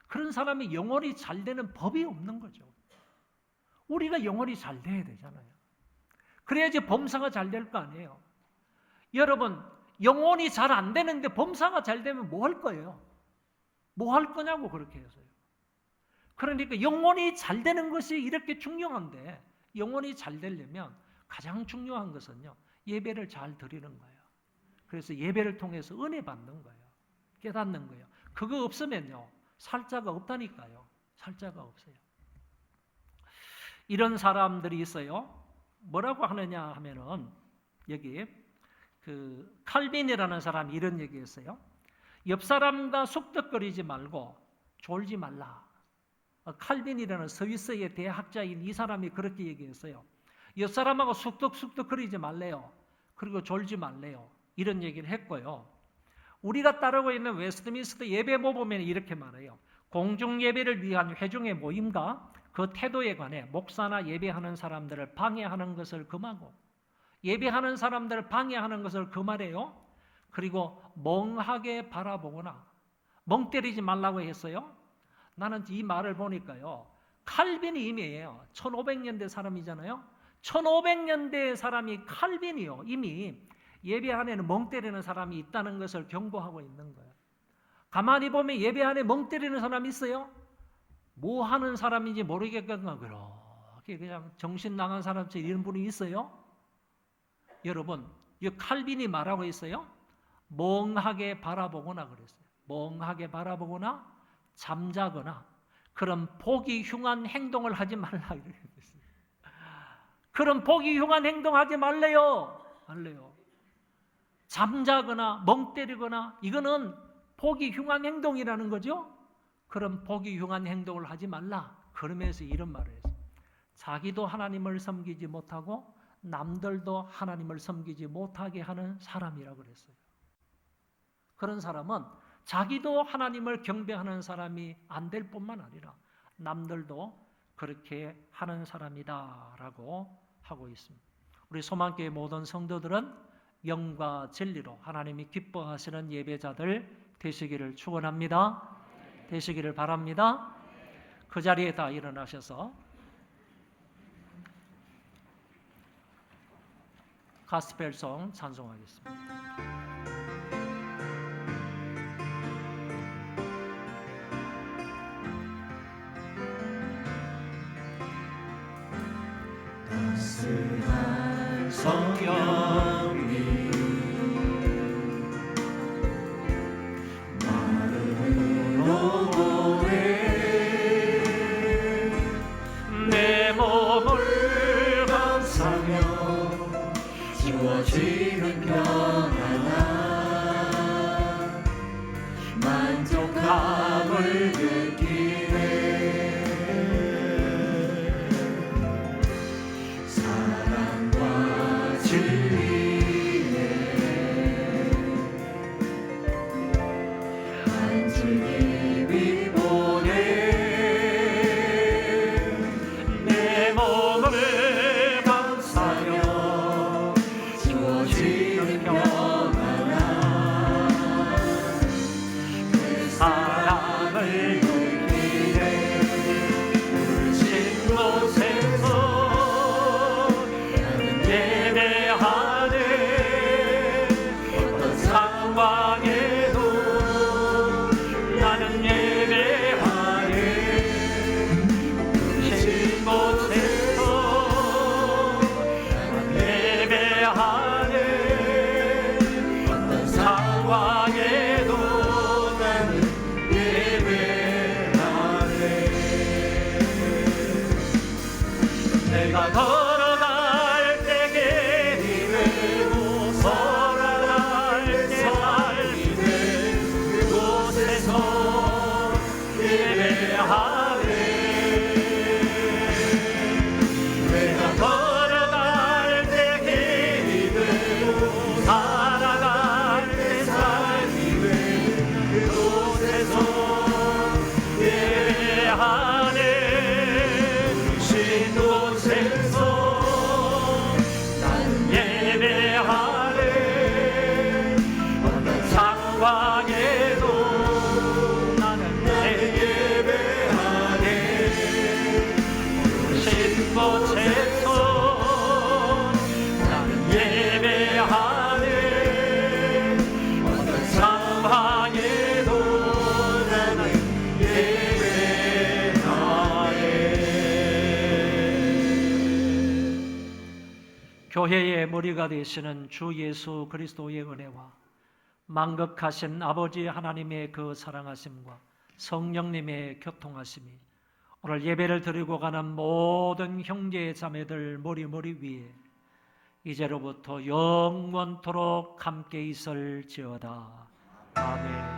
그런 사람이 영혼이 잘 되는 법이 없는 거죠. 우리가 영혼이 잘 돼야 되잖아요. 그래야지 범사가 잘 될 거 아니에요. 여러분, 영혼이 잘 안 되는데 범사가 잘 되면 뭐 할 거예요? 뭐 할 거냐고 그렇게 해서요. 그러니까 영혼이 잘 되는 것이 이렇게 중요한데, 영혼이 잘 되려면 가장 중요한 것은요, 예배를 잘 드리는 거예요. 그래서 예배를 통해서 은혜 받는 거예요. 깨닫는 거예요. 그거 없으면요, 살 자가 없다니까요. 살 자가 없어요. 이런 사람들이 있어요. 뭐라고 하느냐 하면은, 여기 그 칼빈이라는 사람이 이런 얘기했어요. 옆 사람과 숙덕거리지 말고 졸지 말라. 칼빈이라는 스위스의 대학자인 이 사람이 그렇게 얘기했어요. 옆 사람하고 숙덕거리지 말래요. 그리고 졸지 말래요. 이런 얘기를 했고요. 우리가 따르고 있는 웨스트민스터 예배 모범에는 이렇게 말해요. 공중 예배를 위한 회중의 모임과 그 태도에 관해 목사나 예배하는 사람들을 방해하는 것을 금하고, 예배하는 사람들을 방해하는 것을 금하래요. 그리고 멍하게 바라보거나, 멍 때리지 말라고 했어요. 나는 이 말을 보니까요, 칼빈이 이미예요. 1500년대 사람이잖아요. 1500년대 사람이 칼빈이요. 이미 예배 안에는 멍 때리는 사람이 있다는 것을 경고하고 있는 거예요. 가만히 보면 예배 안에 멍 때리는 사람이 있어요? 뭐 하는 사람인지 모르겠거든요. 그렇게 그냥 정신 나간 사람처럼 이런 분이 있어요? 여러분, 이 칼빈이 말하고 있어요. 멍하게 바라보거나 그랬어요. 멍하게 바라보거나 잠자거나 그런 보기 흉한 행동을 하지 말라 이렇게 했어요. 그런 보기 흉한 행동하지 말래요. 잠자거나 멍 때리거나 이거는 보기 흉한 행동이라는 거죠. 그런 보기 흉한 행동을 하지 말라. 그러면서 이런 말을 했어요. 자기도 하나님을 섬기지 못하고 남들도 하나님을 섬기지 못하게 하는 사람이라고 그랬어요. 그런 사람은 자기도 하나님을 경배하는 사람이 안 될 뿐만 아니라 남들도 그렇게 하는 사람이다라고 하고 있습니다. 우리 소망교회 모든 성도들은 영과 진리로 하나님이 기뻐하시는 예배자들 되시기를 축원합니다. 되시기를 바랍니다. 그 자리에 다 일어나셔서 가스펠송 찬송하겠습니다. 따스한 성령님 마른 오고에 내 몸을 감싸며 주어지는 평안함 만족함을 느끼네. 사랑과 진리에 한 줄기 빛 보내 내 몸을 감싸며 주어지는 평안함 그 사랑을 느끼네. 울진 곳에서 나는 예배하네. 어떤 상황에도 나는 예배하네. 울진 곳에서 나는 예배하네. 어떤 상황에도 나는 예배하네. 내가 걸어갈 때에 힘을 걸어갈 때 삶이 된 그곳에서 예배하네. 내가 걸어갈 때에 힘을 살아갈 때 삶이 된 그곳에서 예배하네. 신 곳에서 나는 예배하네. 어떤 상황에도 나는 예배하네. 신 곳에서 나는 예배하네. 어떤 상황에도 나는 교회의 머리가 되시는 주 예수 그리스도의 은혜와 만극하신 아버지 하나님의 그 사랑하심과 성령님의 교통하심이 오늘 예배를 드리고 가는 모든 형제 자매들 머리 위에 이제로부터 영원토록 함께 있을지어다. 아멘.